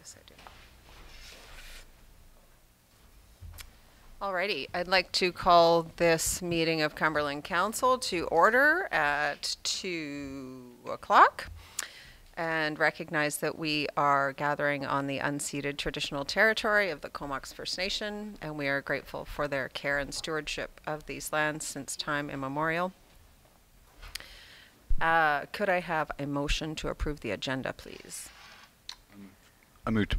Yes, I do. Alrighty, I'd like to call this meeting of Cumberland Council to order at 2 o'clock and recognize that we are gathering on the unceded traditional territory of the Comox First Nation, and we are grateful for their care and stewardship of these lands since time immemorial. Could I have a motion to approve the agenda, please? I move to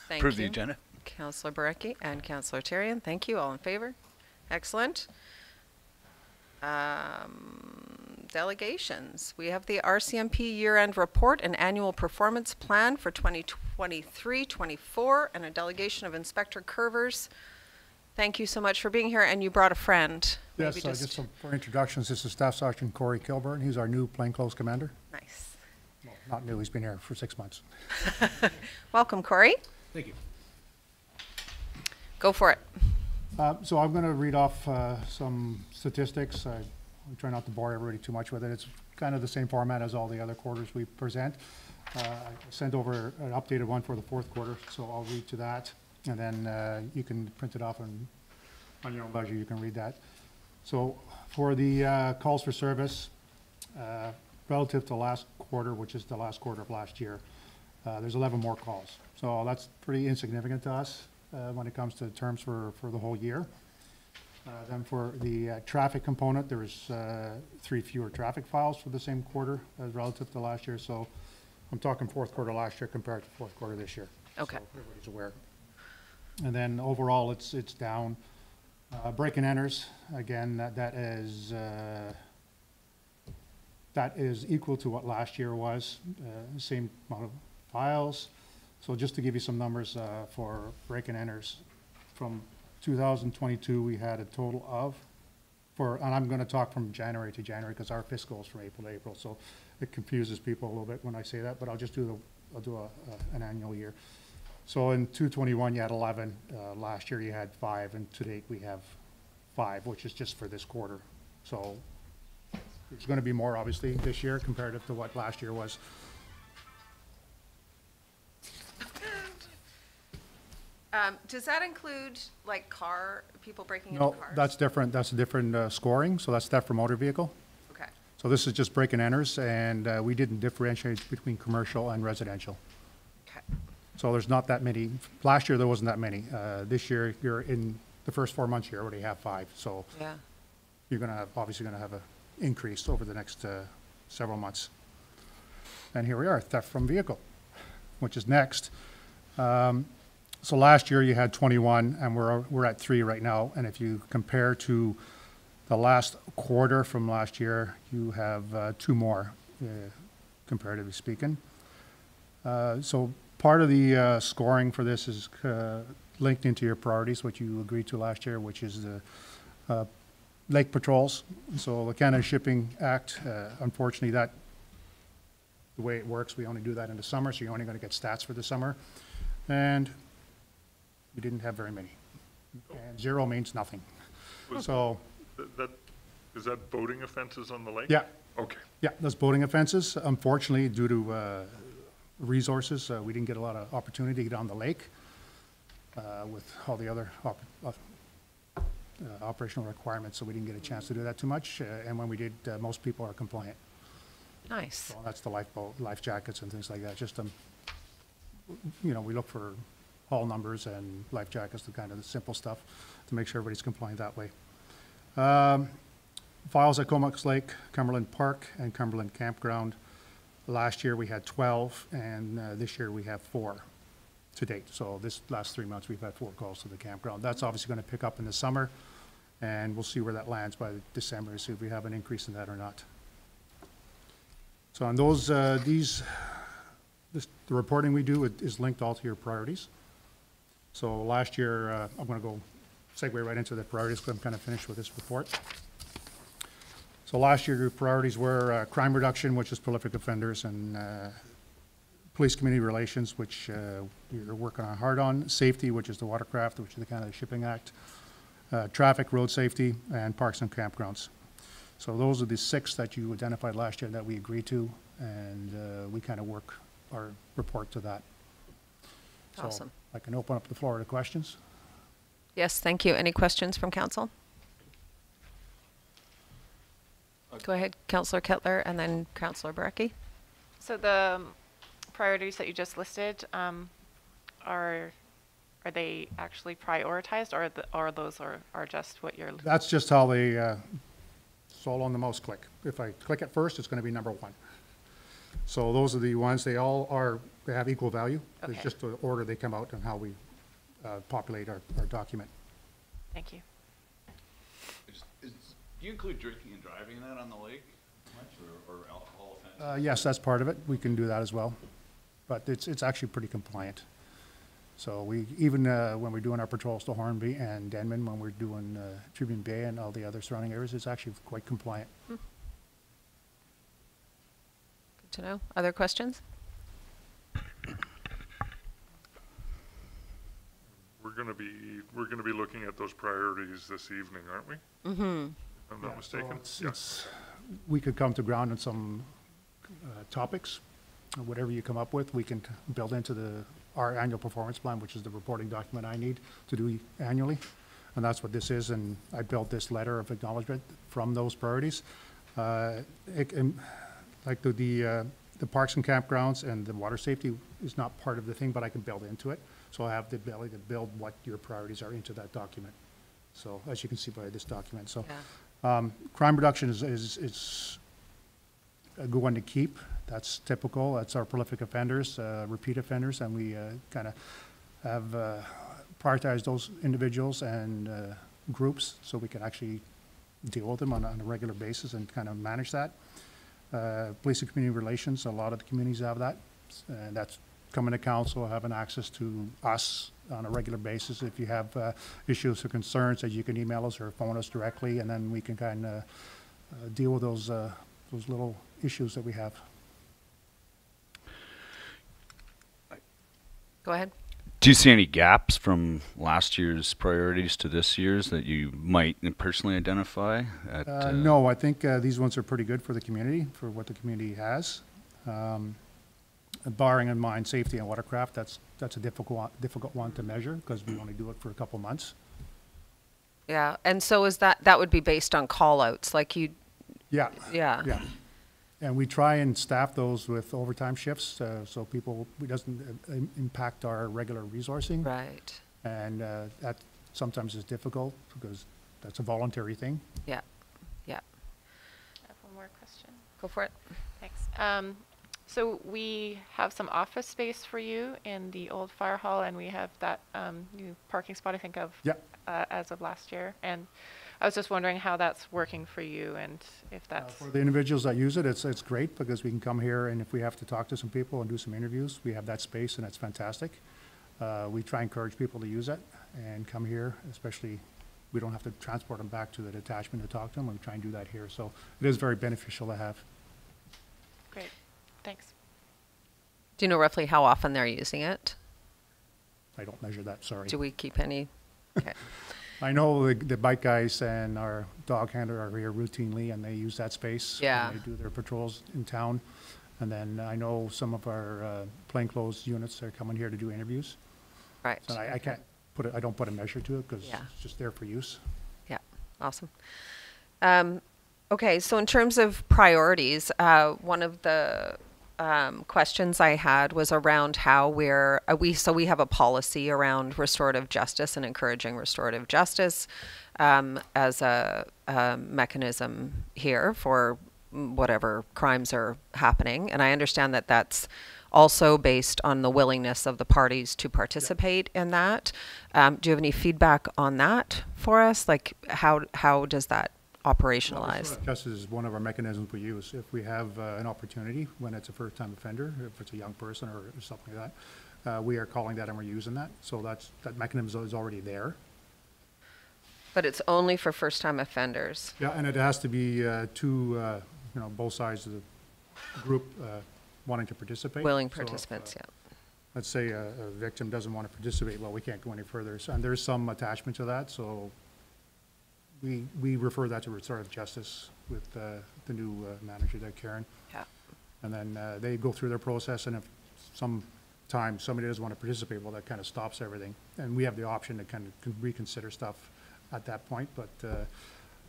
Thank approve the you. agenda. Councillor Barecki and Councillor Therrien, thank you. All in favor? Excellent. Delegations. We have the RCMP year-end report and annual performance plan for 2023-24 and a delegation of Inspector Curvers. Thank you so much for being here, and you brought a friend. Yes, just some for introductions. This is Staff Sergeant Corey Kilburn. He's our new plainclothes commander. Nice. Well, not new, he's been here for 6 months. Welcome, Corey. Thank you. Go for it. So I'm going to read off some statistics. I'm trying not to bore everybody too much with it. It's kind of the same format as all the other quarters we present. I sent over an updated one for the fourth quarter, so I'll read to that. And then you can print it off on your own leisure. You can read that. So for the calls for service, relative to last quarter, which is the last quarter of last year, there's 11 more calls. So that's pretty insignificant to us when it comes to terms for the whole year. Then for the traffic component, there was 3 fewer traffic files for the same quarter as relative to last year. So I'm talking fourth quarter last year compared to fourth quarter this year. Okay. So everybody's aware. And then overall, it's down. Break and enters, again, that is equal to what last year was, same amount of files. So just to give you some numbers for break and enters, from 2022 we had a total of, and I'm going to talk from January to January because our fiscal is from April to April, so it confuses people a little bit when I say that, but I'll just do an annual year. So in 2021 you had 11, last year you had 5, and to date we have 5, which is just for this quarter. So there's going to be more obviously this year comparative to what last year was. Does that include like people breaking into No, cars? that's different. That's a different scoring. So that's theft from motor vehicle. Okay. So this is just break and enters, and we didn't differentiate between commercial and residential. Okay. So there's not that many. Last year there wasn't that many. This year, you're in the first 4 months, you already have 5. So Yeah. you're going to obviously going to have an increase over the next several months. And here we are, theft from vehicle, which is next. So last year you had 21, and we're at 3 right now. And if you compare to the last quarter from last year, you have 2 more, comparatively speaking. So part of the scoring for this is linked into your priorities, which you agreed to last year, which is the lake patrols. So the Canada Shipping Act, unfortunately, the way it works, we only do that in the summer, so you're only going to get stats for the summer. And we didn't have very many. And 0 means nothing. So, Is that boating offenses on the lake? yeah. Okay. Yeah, those boating offenses. Unfortunately, due to resources, we didn't get a lot of opportunity to get on the lake with all the other operational requirements, so we didn't get a chance to do that too much. And when we did, most people are compliant. Nice. So that's the lifeboat, life jackets and things like that. Just, we look for hull numbers and life jackets, the kind of the simple stuff to make sure everybody's compliant that way. Files at Comox Lake, Cumberland Park, and Cumberland Campground. Last year we had 12, and this year we have 4 to date. So this last 3 months we've had 4 calls to the campground. That's obviously going to pick up in the summer, and we'll see where that lands by December to see if we have an increase in that or not. So on those, the reporting we do is linked all to your priorities. So last year, I'm going to go segue right into the priorities because I'm kind of finished with this report. So last year, your priorities were crime reduction, which is prolific offenders, and police community relations, which you're working on hard on, safety, which is the watercraft, which is the Canada Shipping Act, traffic, road safety, and parks and campgrounds. So those are the 6 that you identified last year that we agreed to, and we kind of work our report to that. So Awesome. I can open up the floor to questions. Yes, thank you. Any questions from council? Go ahead, Councillor Kettler, and then Councillor Barecki. So the priorities that you just listed, are they actually prioritized, or those are just what you're? That's just how they, sold on the mouse click. If I click it first, it's going to be number one. So those are the ones, they have equal value. It's Okay. just the order they come out and how we populate our document. Thank you. Do you include drinking and driving in that on the lake much, or alcohol offenses? Yes, that's part of it. We can do that as well. But it's actually pretty compliant. So we, even when we're doing our patrols to Hornby and Denman, when we're doing Tribune Bay and all the other surrounding areas, it's actually quite compliant. Good to know. Other questions? We're gonna be looking at those priorities this evening, aren't we? Mm-hmm. If I'm not mistaken? So we could come to ground on some topics. Whatever you come up with, we can build into our annual performance plan, which is the reporting document I need to do annually. And that's what this is, and I built this letter of acknowledgement from those priorities. Like the parks and campgrounds and the water safety is not part of the thing, but I can build into it. So I have the ability to build what your priorities are into that document. So as you can see by this document, so. Crime reduction is a good one to keep. That's typical. That's our prolific offenders, repeat offenders, and we kind of have prioritized those individuals and groups so we can actually deal with them on a regular basis and kind of manage that. Police and community relations, a lot of the communities have that. And that's coming to council, having access to us on a regular basis. If you have issues or concerns, that you can email us or phone us directly, and then we can kind of deal with those little issues that we have. Go ahead. Do you see any gaps from last year's priorities to this year's that you might personally identify? No, I think these ones are pretty good for the community, for what the community has. Barring in mind safety and watercraft, that's a difficult one to measure because we only do it for a couple months. Yeah, and so is that would be based on call-outs, like you, Yeah. yeah. Yeah. And we try and staff those with overtime shifts, so it doesn't impact our regular resourcing. Right. And that sometimes is difficult because that's a voluntary thing. Yeah. Yeah. I have one more question. Go for it. Thanks. So we have some office space for you in the old fire hall, and we have that new parking spot, I think, Yeah. as of last year. And I was just wondering how that's working for you, and if that's For the individuals that use it, it's great because we can come here, and if we have to talk to some people and do some interviews, we have that space, and it's fantastic. We try and encourage people to use it and come here, especially we don't have to transport them back to the detachment to talk to them. We try and do that here. So it is very beneficial to have. great. Thanks. Do you know roughly how often they're using it? I don't measure that, sorry. Do we keep any? Okay. I know the bike guys and our dog handler are here routinely, and they use that space. Yeah. When they do their patrols in town. And then I know some of our plainclothes units are coming here to do interviews. Right. So I can't I don't put a measure to it because Yeah. it's just there for use. Yeah. Awesome. Okay, so in terms of priorities, one of the questions I had was around how we have a policy around restorative justice and encouraging restorative justice as a mechanism here for whatever crimes are happening. And I understand that that's also based on the willingness of the parties to participate in that. Do you have any feedback on that for us? Like how does that operationalize? Restorative justice is one of our mechanisms we use. If we have an opportunity when it's a first-time offender, if it's a young person or something like that, we are calling that and we're using that. So that mechanism is already there. But it's only for first-time offenders. Yeah, and it has to be both sides of the group wanting to participate. Willing So if, participants, yeah. Let's say a victim doesn't want to participate, well, we can't go any further. And there's some attachment to that, so we refer that to restorative justice with the new manager there, Karen. Yeah. And then they go through their process, and if some time somebody doesn't want to participate, well, that kind of stops everything. And we have the option to kind of reconsider stuff at that point. But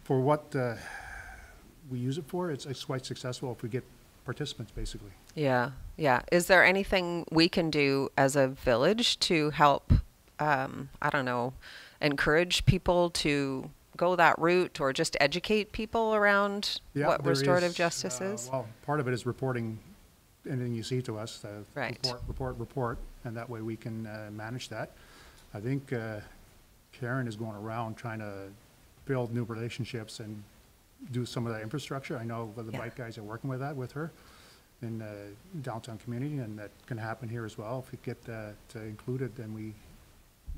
for what we use it for, it's quite successful if we get participants, basically. Yeah, yeah. Is there anything we can do as a village to help, I don't know, encourage people to go that route or just educate people around Yeah, what there restorative is, justice is? Well, part of it is reporting anything you see to us. Right. Report, and that way we can manage that. I think Karen is going around trying to build new relationships and do some of that infrastructure. I know the Yeah. bike guys are working with that with her in downtown community, and that can happen here as well. If we get that included, then we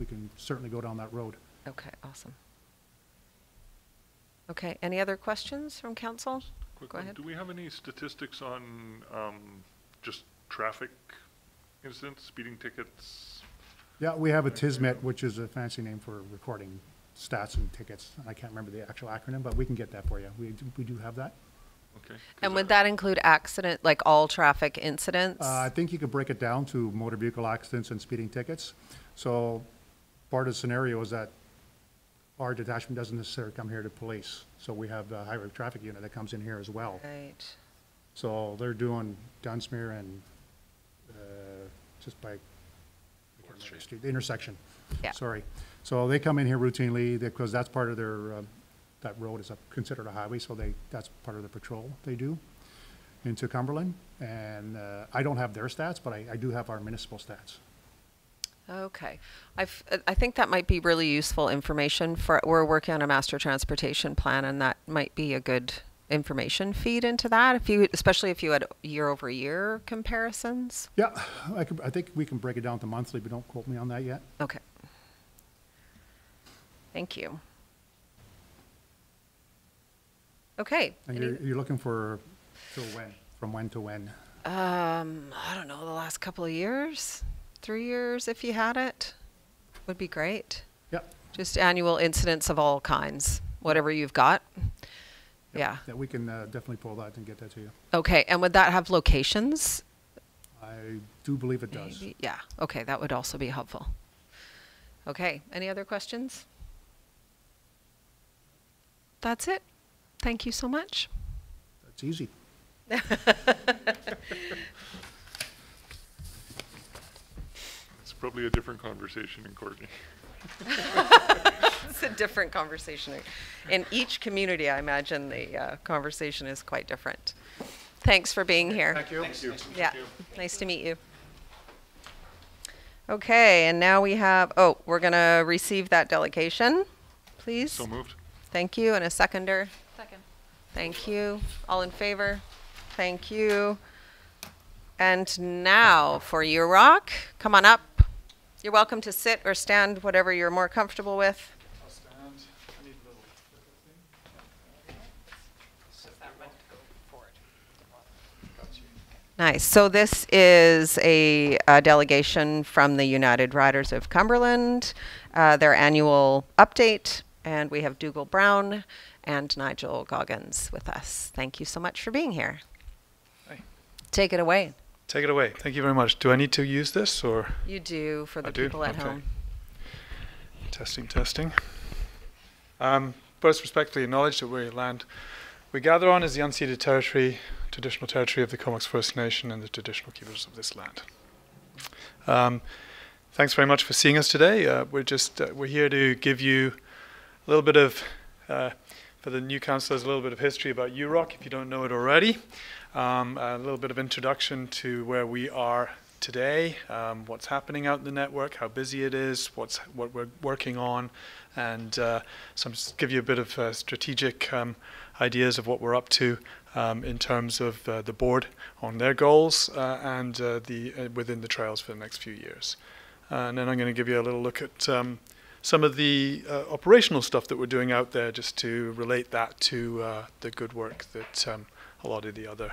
can certainly go down that road. Okay, awesome. Okay, any other questions from council? Quick Go one. ahead. Do we have any statistics on just traffic incidents, speeding tickets? Yeah, we have a TISMET, which is a fancy name for recording stats and tickets. I can't remember the actual acronym, but we can get that for you. We do have that. Okay. 'Cause And would that include accident, like all traffic incidents? I think you could break it down to motor vehicle accidents and speeding tickets. So part of the scenario is that our detachment doesn't necessarily come here to police. So we have the highway traffic unit that comes in here as well. Right. So they're doing Dunsmuir and just by the intersection. Yeah. Sorry. So they come in here routinely because that's part of their, that road is considered a highway, so that's part of the patrol they do into Cumberland. And I don't have their stats, but I do have our municipal stats. Okay. I think that might be really useful information we're working on a master transportation plan, and that might be a good information feed into that, especially if you had year-over-year comparisons. Yeah, I think we can break it down to monthly, but don't quote me on that yet. Okay. Thank you. Okay. And you're looking for till when? From when to when? I don't know, the last couple of years, 3 years, if you had it, would be great. Yep. Just annual incidents of all kinds, whatever you've got. Yeah. Yeah, we can definitely pull that and get that to you. Okay, and would that have locations? I do believe it does. Maybe? Yeah, okay, that would also be helpful. Okay, any other questions? That's it. Thank you so much. That's easy. It's probably a different conversation in Courtney. It's a different conversation. In each community, I imagine the conversation is quite different. Thanks for being here. Thank you. Thank you. Yeah, nice to meet you. Okay, and now we have, we're going to receive that delegation, please. So moved. Thank you, and a seconder. Second. Thank you. All in favor? Thank you. And now for you, Rock. Come on up. You're welcome to sit or stand, whatever you're more comfortable with. I'll stand. I need a little Nice. So this is a delegation from the United Riders of Cumberland, their annual update, and we have Dougal Brown and Nigel Goggins with us. Thank you so much for being here. Hi. Take it away. Take it away. Thank you very much. Do I need to use this or? You do for the I do? people at Okay. home. Testing, testing. First, respectfully acknowledge that we land we gather on is the unceded territory, traditional territory of the Comox First Nation and the traditional keepers of this land. Thanks very much for seeing us today. We're here to give you a little bit of, for the new councillors, a little bit of history about UROC, if you don't know it already. A little bit of introduction to where we are today, what's happening out in the network, how busy it is, what we're working on, and give you a bit of strategic ideas of what we're up to in terms of the board on their goals and within the trails for the next few years. And then I'm going to give you a little look at some of the operational stuff that we're doing out there, just to relate that to the good work that a lot of the other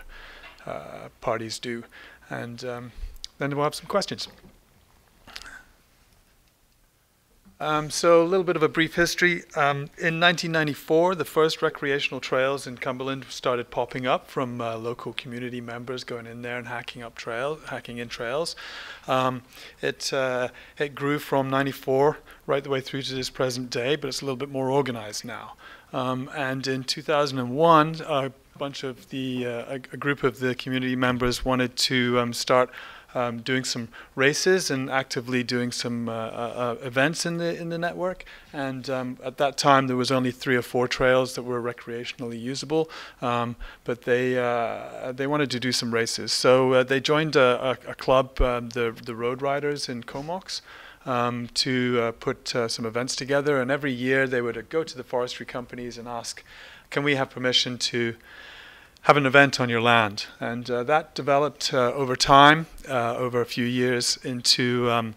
parties do. And then we'll have some questions. So a little bit of a brief history. In 1994, the first recreational trails in Cumberland started popping up from local community members going in there and hacking in trails. It grew from 94 right the way through to this present day, but it's a little bit more organized now. And in 2001, a group of the community members wanted to start doing some races and actively doing some events in the network. And at that time, there was only 3 or 4 trails that were recreationally usable, but they wanted to do some races. So they joined a club, the Road Riders in Comox, to put some events together. And every year they would go to the forestry companies and ask, can we have permission to have an event on your land? And that developed over time, over a few years, into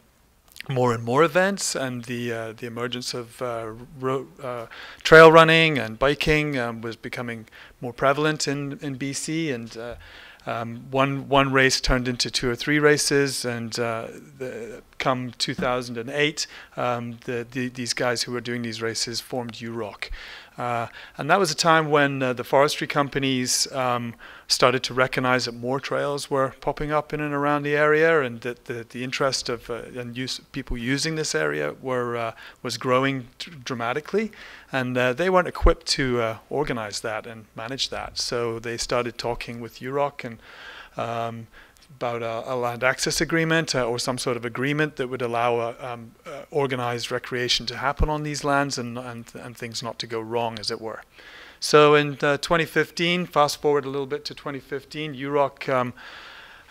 more and more events, and the emergence of trail running and biking was becoming more prevalent in BC, and one race turned into 2 or 3 races, and come 2008, these guys who were doing these races formed UROC. And that was a time when the forestry companies started to recognize that more trails were popping up in and around the area, and that the interest of people using this area was growing dramatically, and they weren't equipped to organize that and manage that. So they started talking with UROC and about a land access agreement or some sort of agreement that would allow organized recreation to happen on these lands and things not to go wrong, as it were. So in 2015, fast forward a little bit to 2015, UROC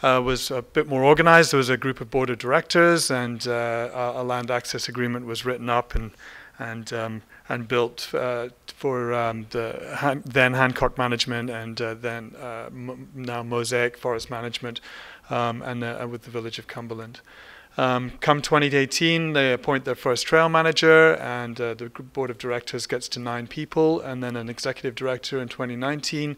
was a bit more organized. There was a group of board of directors, and a land access agreement was written up and built for then Hancock Management and then now Mosaic Forest Management, and with the Village of Cumberland. Come 2018, they appoint their first trail manager, and the board of directors gets to 9 people, and then an executive director in 2019.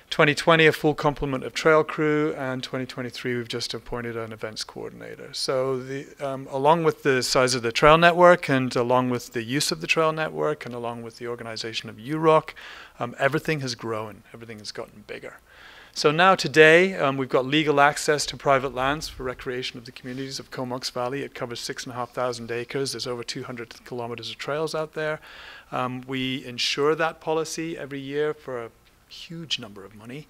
2020, a full complement of trail crew, and 2023, we've just appointed an events coordinator. So along with the size of the trail network, and along with the use of the trail network, and along with the organization of UROC, everything has grown, everything has gotten bigger. So now today, we've got legal access to private lands for recreation of the communities of Comox Valley. It covers 6,500 acres. There's over 200 kilometers of trails out there. We insure that policy every year for a huge number of money.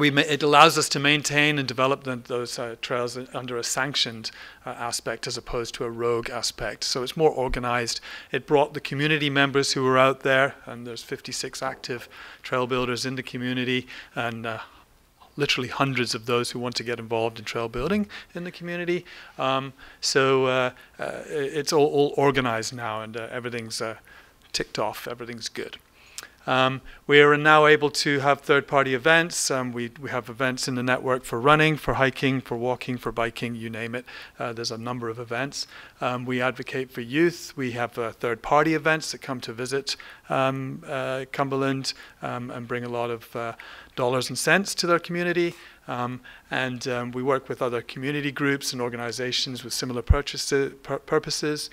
It allows us to maintain and develop those trails under a sanctioned aspect as opposed to a rogue aspect. So it's more organized. It brought the community members who were out there, and there's 56 active trail builders in the community, and literally hundreds of those who want to get involved in trail building in the community. It's all organized now, and everything's ticked off, everything's good. We are now able to have third-party events. We have events in the network for running, for hiking, for walking, for biking, you name it. There's a number of events. We advocate for youth. We have third-party events that come to visit Cumberland and bring a lot of dollars and cents to their community. We work with other community groups and organizations with similar purposes.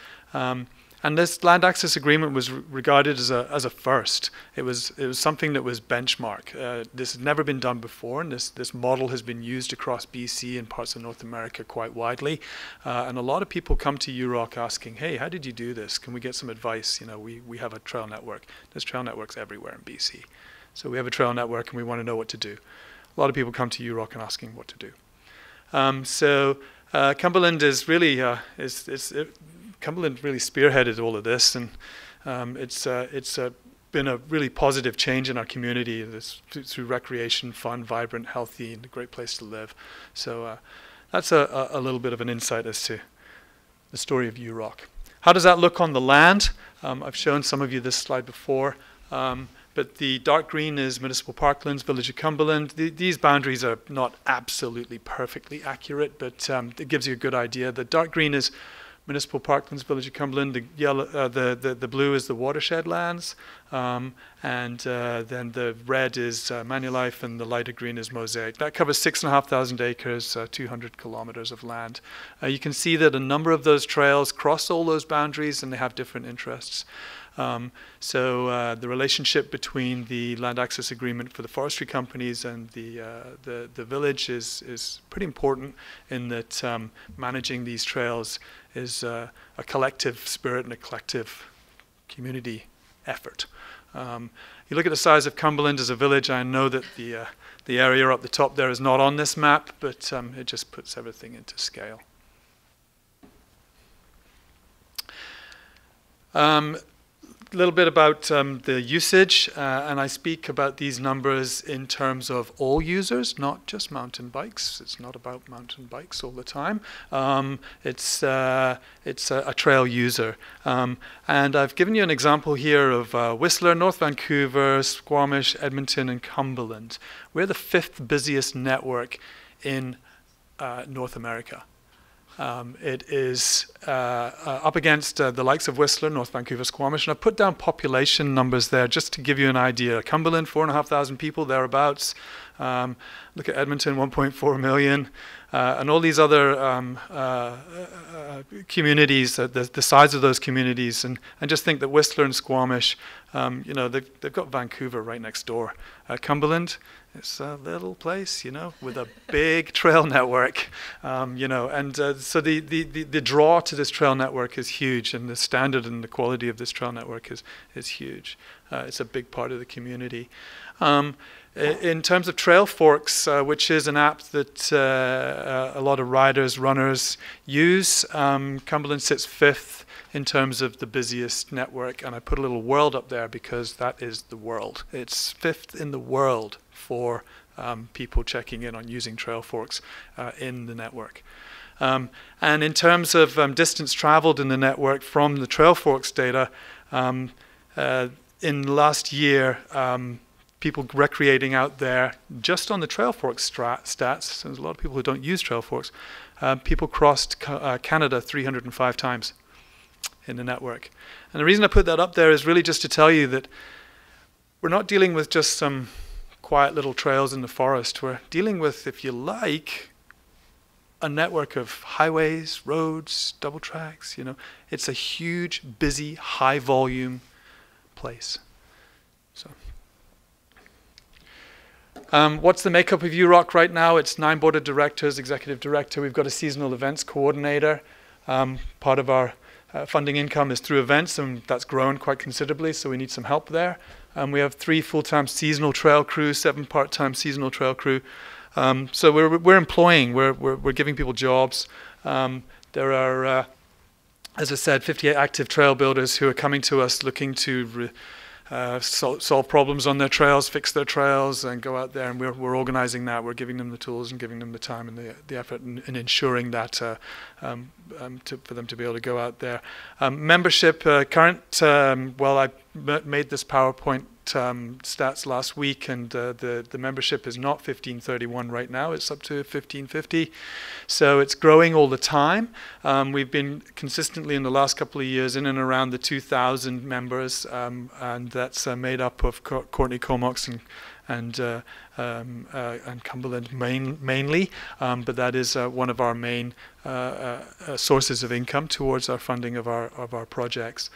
And this land access agreement was regarded as a first. It was something that was benchmark. This had never been done before, and this model has been used across BC and parts of North America quite widely. And a lot of people come to UROC asking, hey, how did you do this? Can we get some advice? You know, we have a trail network. There's trail networks everywhere in BC. So we have a trail network and we want to know what to do. A lot of people come to UROC and asking what to do. Cumberland is really, Cumberland really spearheaded all of this, and it's been a really positive change in our community through recreation, fun, vibrant, healthy, and a great place to live. So that's a little bit of an insight as to the story of UROC. How does that look on the land? I've shown some of you this slide before, but the dark green is Municipal Parklands, Village of Cumberland. These boundaries are not absolutely perfectly accurate, but it gives you a good idea. The dark green is Municipal Parklands, Village of Cumberland. The yellow, the blue is the watershed lands. and then the red is Manulife, and the lighter green is Mosaic. That covers 6,500 acres, 200 kilometers of land. You can see that a number of those trails cross all those boundaries, and they have different interests. So the relationship between the land access agreement for the forestry companies and the village is pretty important in that managing these trails is a collective spirit and a collective community effort. You look at the size of Cumberland as a village. I know that the area up the top there is not on this map, but it just puts everything into scale. A little bit about the usage, and I speak about these numbers in terms of all users, not just mountain bikes. It's not about mountain bikes all the time. It's a trail user. And I've given you an example here of Whistler, North Vancouver, Squamish, Edmonton, and Cumberland. We're the 5th busiest network in North America. It is up against the likes of Whistler, North Vancouver, Squamish, and I've put down population numbers there just to give you an idea. Cumberland, 4,500 people, thereabouts. Look at Edmonton, 1.4 million, and all these other communities, the size of those communities, and just think that Whistler and Squamish, you know, they've got Vancouver right next door. Cumberland, it's a little place, you know, with a big trail network, you know, and so the draw to this trail network is huge, and the standard and the quality of this trail network is huge. It's a big part of the community. In terms of TrailForks, which is an app that a lot of riders, runners use, Cumberland sits 5th in terms of the busiest network, and I put a little world up there because that is the world. It's 5th in the world for people checking in on using TrailForks in the network. And in terms of distance traveled in the network from the TrailForks data, in last year, people recreating out there just on the TrailForks stats, so there's a lot of people who don't use TrailForks, people crossed Canada 305 times in the network. And the reason I put that up there is really just to tell you that we're not dealing with just some quiet little trails in the forest. We're dealing with, if you like, a network of highways, roads, double tracks, you know. It's a huge, busy, high volume place. So what's the makeup of UROC right now? It's 9 board of directors, executive director. We've got a seasonal events coordinator. Part of our funding income is through events, and that's grown quite considerably, so we need some help there. We have 3 full-time seasonal trail crew, 7 part-time seasonal trail crew. So we're employing, we're giving people jobs. There are, as I said, 58 active trail builders who are coming to us looking to solve problems on their trails, fix their trails, and go out there. And we're organizing that. We're giving them the tools and giving them the time and the effort, and ensuring that for them to be able to go out there. Membership, current, well, I made this PowerPoint stats last week, and the membership is not 1531 right now. It's up to 1550, so it's growing all the time. We've been consistently in the last couple of years in and around the 2,000 members, and that's made up of Courtney Comox and Cumberland mainly, but that is one of our main sources of income towards our funding of our projects.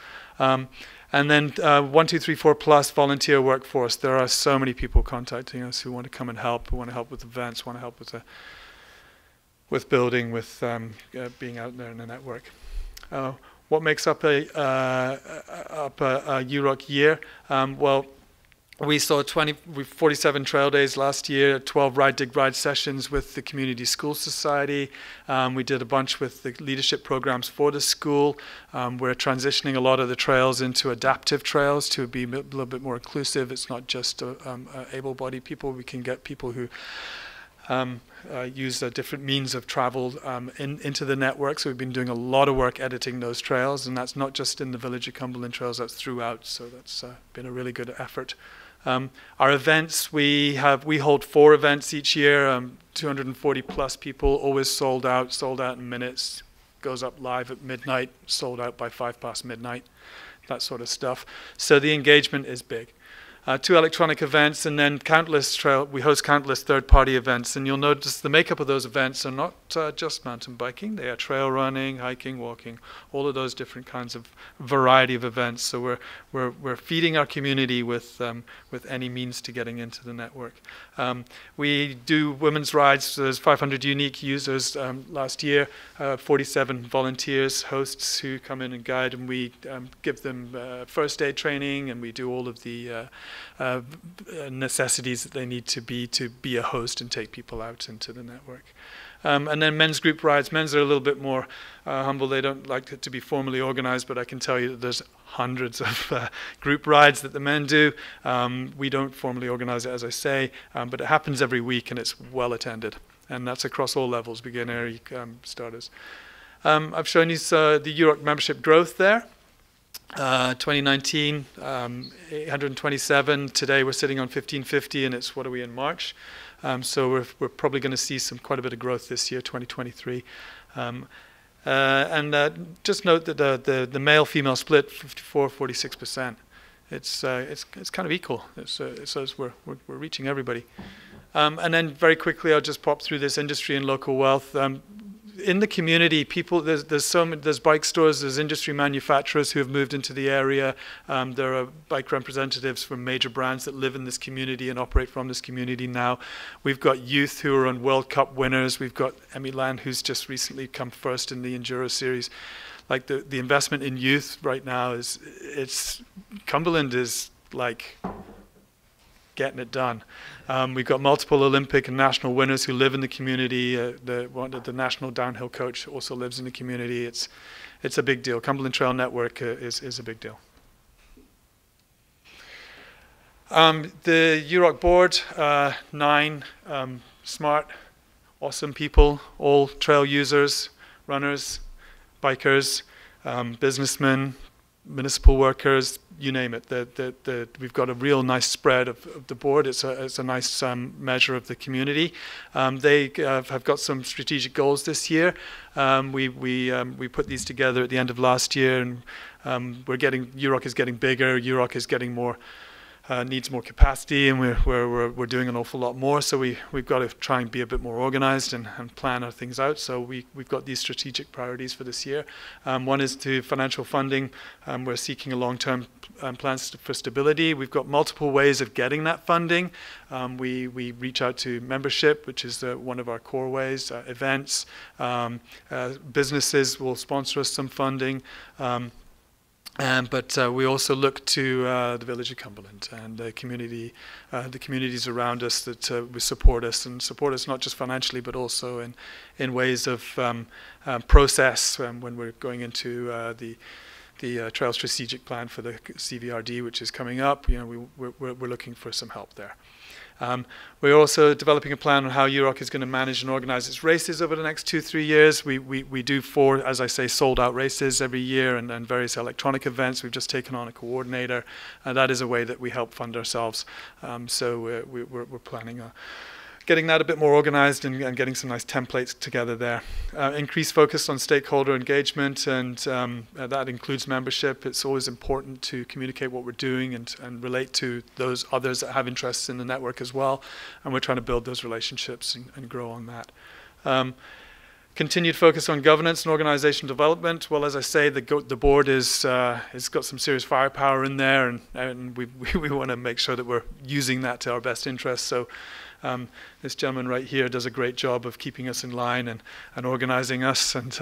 And then 1, 2, 3, 4 plus volunteer workforce. There are so many people contacting us who want to come and help, who want to help with events, want to help with building, with being out there in the network. What makes up a UROC year? Well, we saw 47 trail days last year, 12 ride, dig, ride sessions with the Community School Society. We did a bunch with the leadership programs for the school. We're transitioning a lot of the trails into adaptive trails to be a little bit more inclusive. It's not just able-bodied people. We can get people who use different means of travel into the network. So we've been doing a lot of work editing those trails, and that's not just in the Village of Cumberland trails, that's throughout. So that's been a really good effort. Our events, we hold 4 events each year, 240 plus people, always sold out in minutes, goes up live at midnight, sold out by 5 past midnight. that sort of stuff. So the engagement is big. 2 electronic events, and then we host countless third-party events. And you'll notice the makeup of those events are not just mountain biking. They are trail running, hiking, walking, all of those different kinds of variety of events. So we're feeding our community with any means to getting into the network. We do women's rides. So there's 500 unique users last year, 47 volunteers, hosts who come in and guide, and we give them first aid training, and we do all of the necessities that they need to be a host and take people out into the network. And then men's group rides. Men's are a little bit more humble. They don't like it to be formally organized, but I can tell you that there's hundreds of group rides that the men do. We don't formally organize it, as I say, but it happens every week, and it's well attended. And that's across all levels, beginner, starters. I've shown you the UROC membership growth there. 2019, 827. Today we're sitting on 1550, and it's, what are we, in March? So we're probably going to see quite a bit of growth this year, 2023. Just note that the male-female split, 54-46%. It's kind of equal. So we're reaching everybody. And then very quickly, I'll just pop through this industry and local wealth. In the community, there's bike stores, there's industry manufacturers who have moved into the area. There are bike representatives from major brands that live in this community and operate from this community now. We've got youth who are on World Cup winners. We've got Emmy Land, who's just recently come first in the Enduro Series. Like the investment in youth right now Cumberland is like getting it done. We've got multiple Olympic and national winners who live in the community. The national downhill coach also lives in the community. It's a big deal. Cumberland Trail Network is a big deal. The UROC board, 9 smart, awesome people, all trail users, runners, bikers, businessmen, municipal workers, you name it. We've got a real nice spread of the board. It's a nice measure of the community. They have got some strategic goals this year. We put these together at the end of last year, and UROC is getting bigger. UROC is getting more. Needs more capacity, and we're doing an awful lot more. So we've got to try and be a bit more organized and plan our things out. So we've got these strategic priorities for this year. One is to financial funding. We're seeking a long-term plans for stability. We've got multiple ways of getting that funding. We reach out to membership, which is one of our core ways. Events, businesses will sponsor us some funding. But we also look to the Village of Cumberland and the communities around us that support us not just financially, but also in ways of process when we're going into the Trail Strategic Plan for the CVRD, which is coming up. We're looking for some help there. We're also developing a plan on how UROC is going to manage and organize its races over the next 2-3 years. We do 4, as I say, sold-out races every year, and various electronic events. We've just taken on a coordinator, and that is a way that we help fund ourselves. So we're planning getting that a bit more organized and getting some nice templates together there. Increased focus on stakeholder engagement, and that includes membership. It's always important to communicate what we're doing and relate to those others that have interests in the network as well. And we're trying to build those relationships and grow on that. Continued focus on governance and organization development. Well, as I say, the board has got some serious firepower in there, and we want to make sure that we're using that to our best interest. So this gentleman right here does a great job of keeping us in line and organizing us, and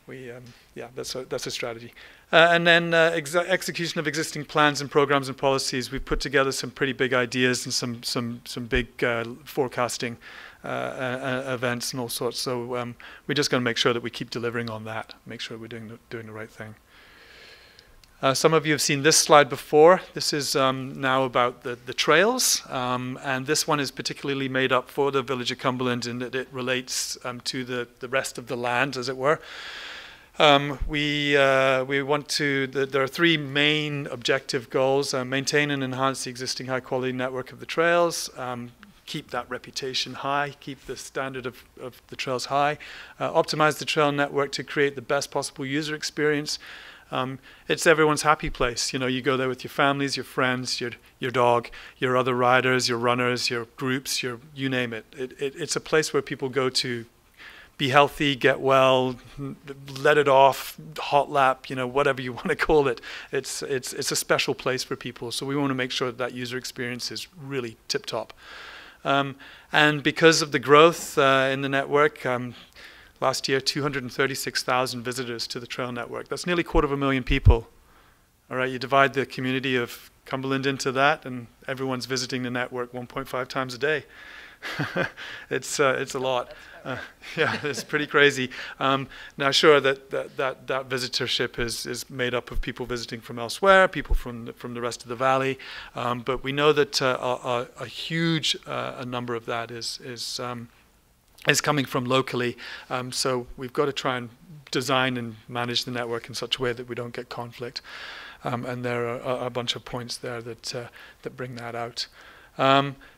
that's a strategy. And then execution of existing plans and programs and policies. We've put together some pretty big ideas and some big forecasting events and all sorts. So we're just going to make sure that we keep delivering on that. Make sure we're doing the right thing. Some of you have seen this slide before. This is now about the trails, and this one is particularly made up for the Village of Cumberland in that it relates to the rest of the land, as it were. We want to, there are 3 main objective goals: maintain and enhance the existing high-quality network of the trails, keep that reputation high, keep the standard of the trails high, optimize the trail network to create the best possible user experience, it's everyone's happy place. You know, you go there with your families, your friends, your dog, your other riders, your runners, your groups, you name it. It's a place where people go to be healthy, get well, let it off, hot lap, you know, whatever you want to call it. It's a special place for people. So we want to make sure that user experience is really tip top. And because of the growth in the network, last year 236,000 visitors to the trail network. That's nearly 250,000 people. All right, you divide the community of Cumberland into that, and everyone's visiting the network 1.5 times a day. It's a lot. Yeah, it's pretty crazy. Now, sure, that visitorship is made up of people visiting from elsewhere, people from the rest of the valley, but we know that a huge number of that is coming from locally. So we've got to try and design and manage the network in such a way that we don't get conflict. And there are a bunch of points there that bring that out.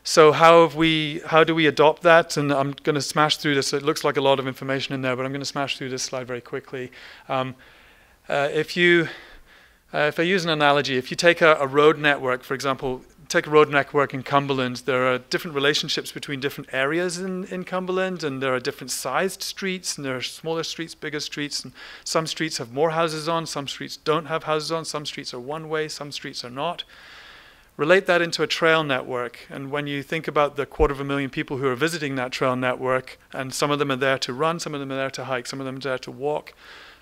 So how do we adopt that? And I'm going to smash through this. It looks like a lot of information in there, but I'm going to smash through this slide very quickly. If I use an analogy, if you take a road network, for example, take a road network in Cumberland, there are different relationships between different areas in Cumberland, and there are different sized streets, and there are smaller streets, bigger streets, and some streets have more houses on, some streets don't have houses on, some streets are one way, some streets are not. Relate that into a trail network, and when you think about the 250,000 people who are visiting that trail network, and some of them are there to run, some of them are there to hike, some of them are there to walk,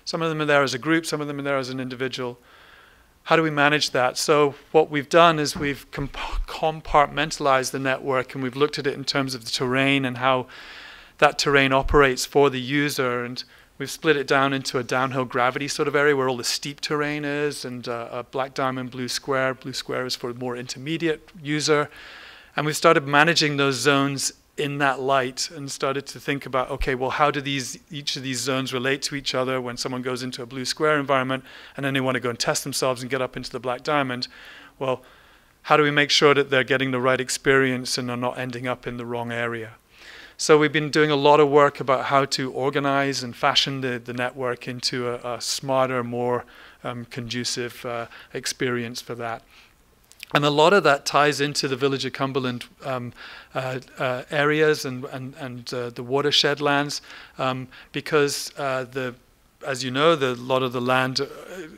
some of them are there as a group, some of them are there as an individual. How do we manage that? So what we've done is we've compartmentalized the network, and we've looked at it in terms of the terrain and how that terrain operates for the user, and we've split it down into a downhill gravity sort of area where all the steep terrain is, and a black diamond, blue square. Blue square is for a more intermediate user. And we've started managing those zones in that light and started to think about, okay, well, how do each of these zones relate to each other when someone goes into a blue square environment and then they want to go and test themselves and get up into the black diamond? Well, how do we make sure that they're getting the right experience and are not ending up in the wrong area? So we've been doing a lot of work about how to organize and fashion the network into a smarter, more conducive experience for that. And a lot of that ties into the Village of Cumberland areas and the watershed lands, because as you know, a lot of the land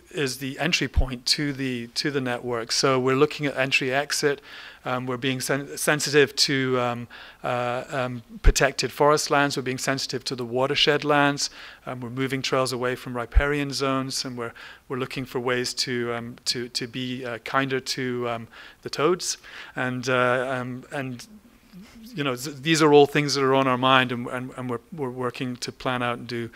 is the entry point to the network. So we're looking at entry-exit. We're being sensitive to protected forest lands. We're being sensitive to the watershed lands. We're moving trails away from riparian zones, and we're looking for ways to be kinder to the toads. And you know, these are all things that are on our mind, and we're working to plan out and do.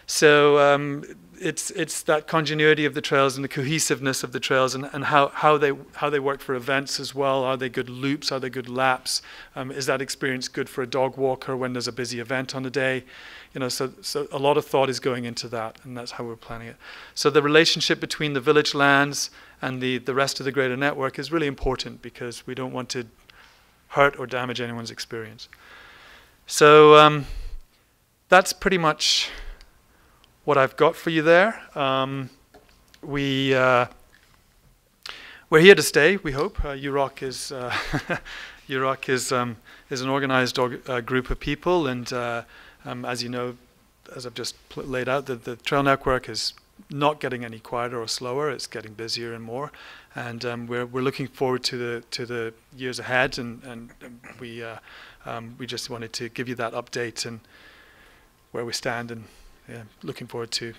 So it's that continuity of the trails and the cohesiveness of the trails, and how they work for events as well. Are they good loops? Are they good laps? Is that experience good for a dog walker when there's a busy event on the day? You know, so a lot of thought is going into that, and that's how we're planning it. So the relationship between the village lands and the rest of the greater network is really important, because we don't want to hurt or damage anyone's experience. So that's pretty much what I've got for you there. We're here to stay, we hope. UROC is UROC is an organized group of people, and as you know, as I've just laid out, the trail network is not getting any quieter or slower. It's getting busier and more, and we're looking forward to the years ahead, and we just wanted to give you that update and where we stand, and yeah, looking forward to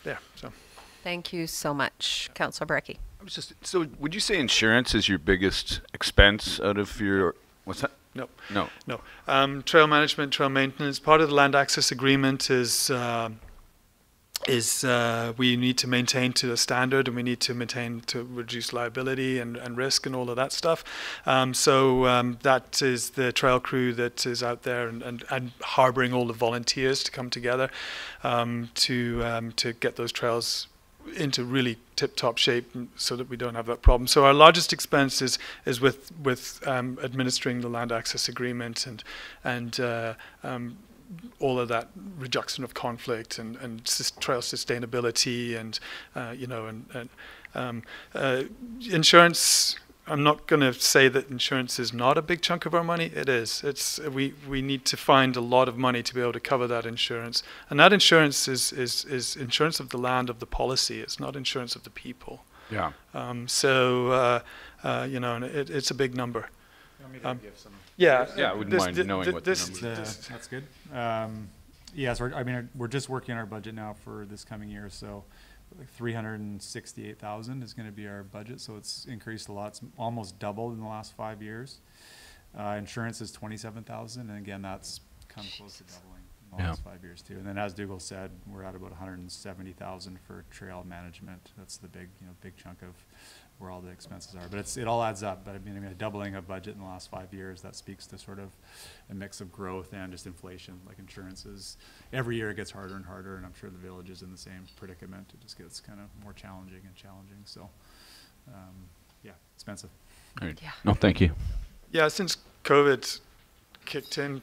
there. So, thank you so much, Councillor Brecky. So would you say insurance is your biggest expense out of your, what's that? No. No. Trail management, trail maintenance. Part of the land access agreement is we need to maintain to a standard, and we need to maintain to reduce liability and risk and all of that stuff. So that is the trail crew that is out there and harboring all the volunteers to come together to get those trails into really tip-top shape, so that we don't have that problem. So our largest expense is with administering the land access agreement and all of that reduction of conflict and trail sustainability and insurance. I'm not going to say that insurance is not a big chunk of our money. It is. We need to find a lot of money to be able to cover that insurance, and that insurance is insurance of the land, of the policy. It's not insurance of the people. Yeah. And it's a big number. You want me to give some? Yeah. Yeah, I wouldn't mind knowing what the numbers are. That's good. Yes, we're just working on our budget now for this coming year, so like 368,000 is going to be our budget, so it's increased a lot. It's almost doubled in the last 5 years. Insurance is 27,000, and again, that's come close to doubling in the last 5 years too. And then, as Dougal said, we're at about 170,000 for trail management. That's the big chunk of where all the expenses are. But it all adds up. But I mean, a doubling of budget in the last 5 years, that speaks to sort of a mix of growth and just inflation. Like insurances, every year it gets harder and harder, and I'm sure the village is in the same predicament. It just gets kind of more challenging and challenging. So, yeah, expensive. All right. Yeah. No, thank you. Yeah, since COVID kicked in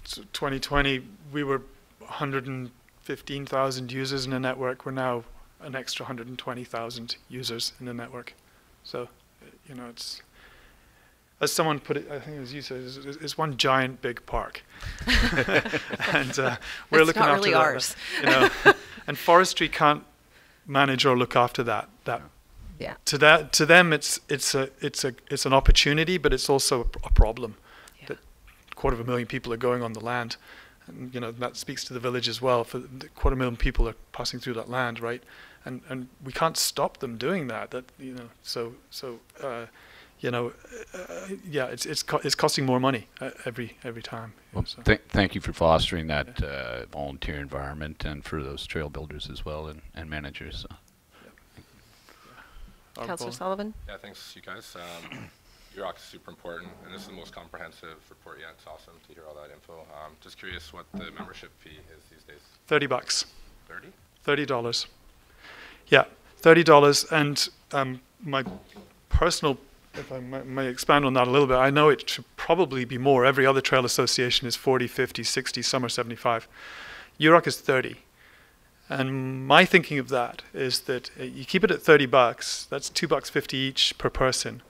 2020, we were 115,000 users in the network. We're now an extra 120,000 users in the network. So, it's, as someone put it, I think it was you said, it's one giant big park. And we're It's looking not after really that. ours. And forestry can't manage or look after that. Yeah. To them, it's an opportunity, but it's also a problem. Yeah. That 250,000 people are going on the land, and that speaks to the village as well. For the 250,000 people are passing through that land, right? And we can't stop them doing that. It's costing more money every time. Well, So. thank you for fostering that volunteer environment, and for those trail builders as well, and managers. Councillor Sullivan? Yeah, thanks, you guys. UROC is super important, and this is the most comprehensive report yet. It's awesome to hear all that info. Just curious what the membership fee is these days. $30. 30? $30. Yeah, $30. And my personal, if I may expand on that a little bit, I know it should probably be more. Every other trail association is 40, 50, 60, some are 75. UROC is 30. And my thinking of that is that you keep it at $30. That's $2.50 each per person.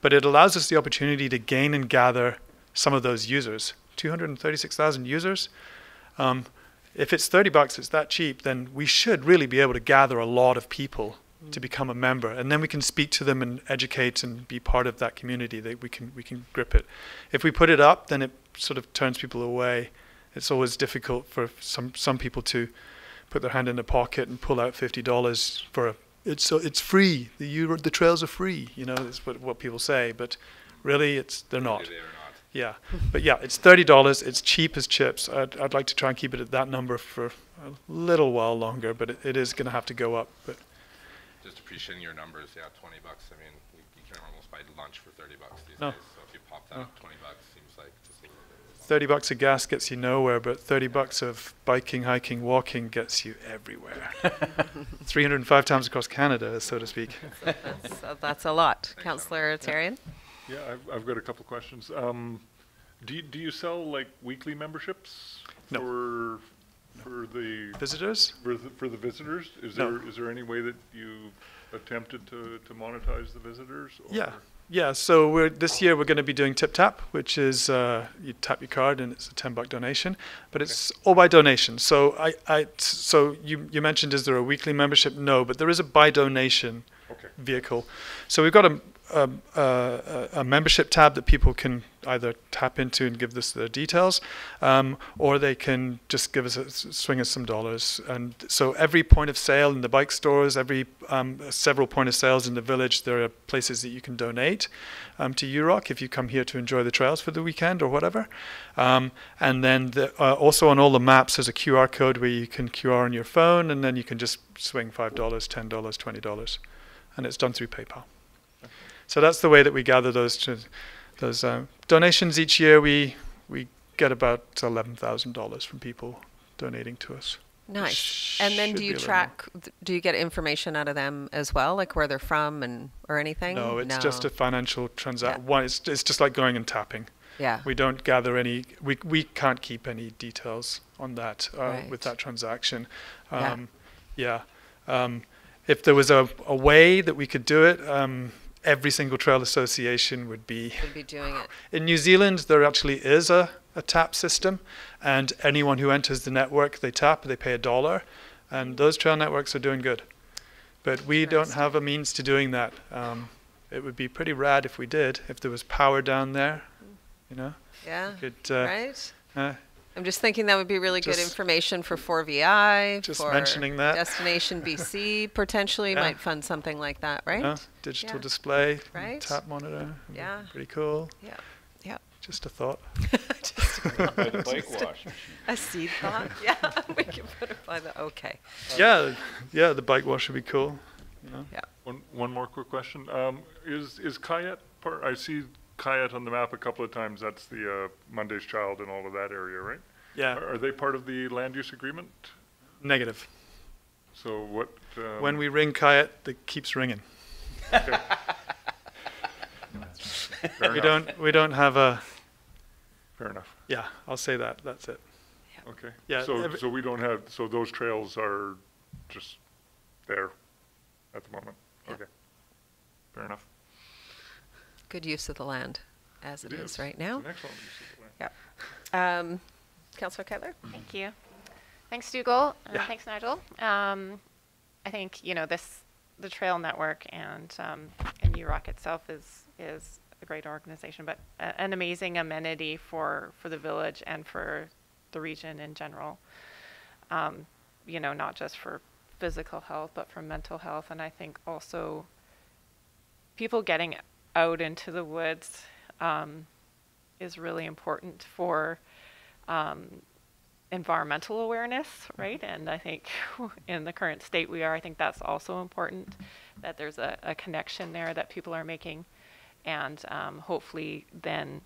But it allows us the opportunity to gain and gather some of those users. 236,000 users. If it's $30, it's that cheap, then we should really be able to gather a lot of people to become a member, and then we can speak to them and educate and be part of that community. That we can grip it. If we put it up, then it sort of turns people away. It's always difficult for some people to put their hand in their pocket and pull out $50 for it's free. The trails are free. Is what people say, but really they're not. Maybe they are not. Yeah, but yeah, it's $30. It's cheap as chips. I'd like to try and keep it at that number for a little while longer, but it is going to have to go up. But Just appreciating your numbers. Yeah, $20. I mean, you can almost buy lunch for $30 these No. days. So if you pop that up, $20 seems like just a little bit. $30 of gas gets you nowhere, but $30 of biking, hiking, walking gets you everywhere. 305 times across Canada, so to speak. So that's a lot. Councillor Tarian? Yeah, I've got a couple of questions. Do you sell like weekly memberships No. for the Visitors? for the visitors? Is No. there any way that you attempted to monetize the visitors? Or? Yeah. So this year we're going to be doing Tip Tap, which is you tap your card and it's a $10 donation, but it's all by donation. So so you mentioned, is there a weekly membership? No, but there is a by donation vehicle. So we've got a membership tab that people can either tap into and give us their details, or they can just swing us some dollars. And so every point of sale in the bike stores, every several point of sales in the village, there are places that you can donate to UROC if you come here to enjoy the trails for the weekend or whatever. And then also on all the maps there's a QR code where you can QR on your phone, and then you can just swing $5, $10, $20, and it's done through PayPal. So that's the way that we gather those donations each year. We get about $11,000 from people donating to us. Nice. And then Should do you be a little track, do you get information out of them as well, like where they're from or anything? No, it's just a financial transaction. Yeah. It's just like going and tapping. Yeah. We don't gather any, we can't keep any details on that Right. with that transaction. Yeah. Yeah. If there was a way that we could do it, every single trail association would be. Would be doing it. In New Zealand, there actually is a tap system, and anyone who enters the network, they tap, they pay $1, and those trail networks are doing good. But we don't have a means to doing that. It would be pretty rad if we did, if there was power down there, you know. Yeah. Could, Right? uh, I'm just thinking that would be really good Just- information for 4VI. just for mentioning that. Destination BC potentially Yeah. might fund something like that, right? digital Yeah. display, Right. tap monitor. Yeah. Pretty cool. Yeah. Yeah. Just a thought. Just By the bike wash machine. a seed thought. Yeah, we can put it by the, okay. Yeah, the bike wash would be cool. You know? Yeah. One more quick question. Is Kayet part, I see Kayet on the map a couple of times. That's the Monday's Child and all of that area, right? Yeah, Are they part of the land use agreement? negative. So what? When we ring Kayet, it keeps ringing. Okay. Fair We enough. don't have a, Fair enough. yeah, I'll say that, that's it. Okay. Yeah, So we don't have, so those trails are just there at the moment? Yeah. Okay. Fair enough. Good use of the land as it is right now. It's an excellent use of the land. Councillor Kettler? Thank you. Thanks, Dougal. Yeah. Thanks, Nigel. I think, you know, the trail network and UROC itself is a great organization, but an amazing amenity for the village and for the region in general. You know, not just for physical health, but for mental health. And I think also people getting out into the woods is really important for environmental awareness, right? And I think in the current state we are, I think that's also important, that there's a connection there that people are making, and hopefully then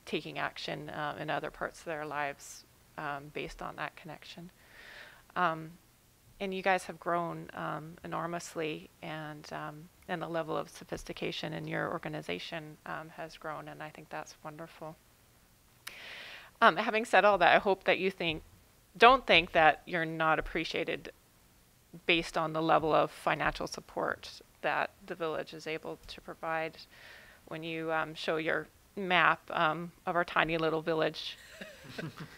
taking action in other parts of their lives based on that connection. And you guys have grown enormously, and the level of sophistication in your organization has grown, and I think that's wonderful. Having said all that, I hope that you don't think that you're not appreciated based on the level of financial support that the village is able to provide. When you show your map of our tiny little village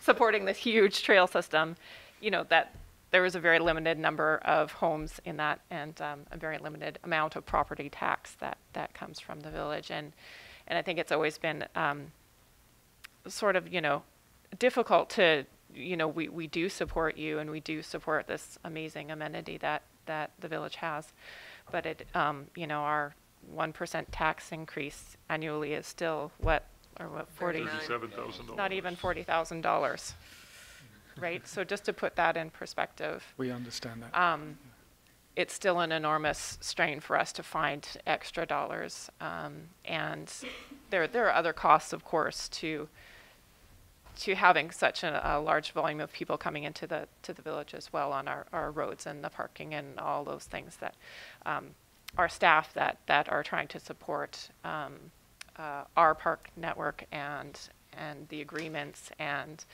supporting this huge trail system, you know that there is a very limited number of homes in that, and a very limited amount of property tax that comes from the village. And I think it's always been sort of, you know, difficult to, you know, we do support you, and we do support this amazing amenity that the village has, but it, you know, our 1% tax increase annually is still what 40, $37,000. not even $40,000, right? So just to put that in perspective, We understand that. it's still an enormous strain for us to find extra dollars, and there are other costs, of course, to having such a large volume of people coming into the village as well on our roads and the parking and all those things that our staff that are trying to support our park network and the agreements and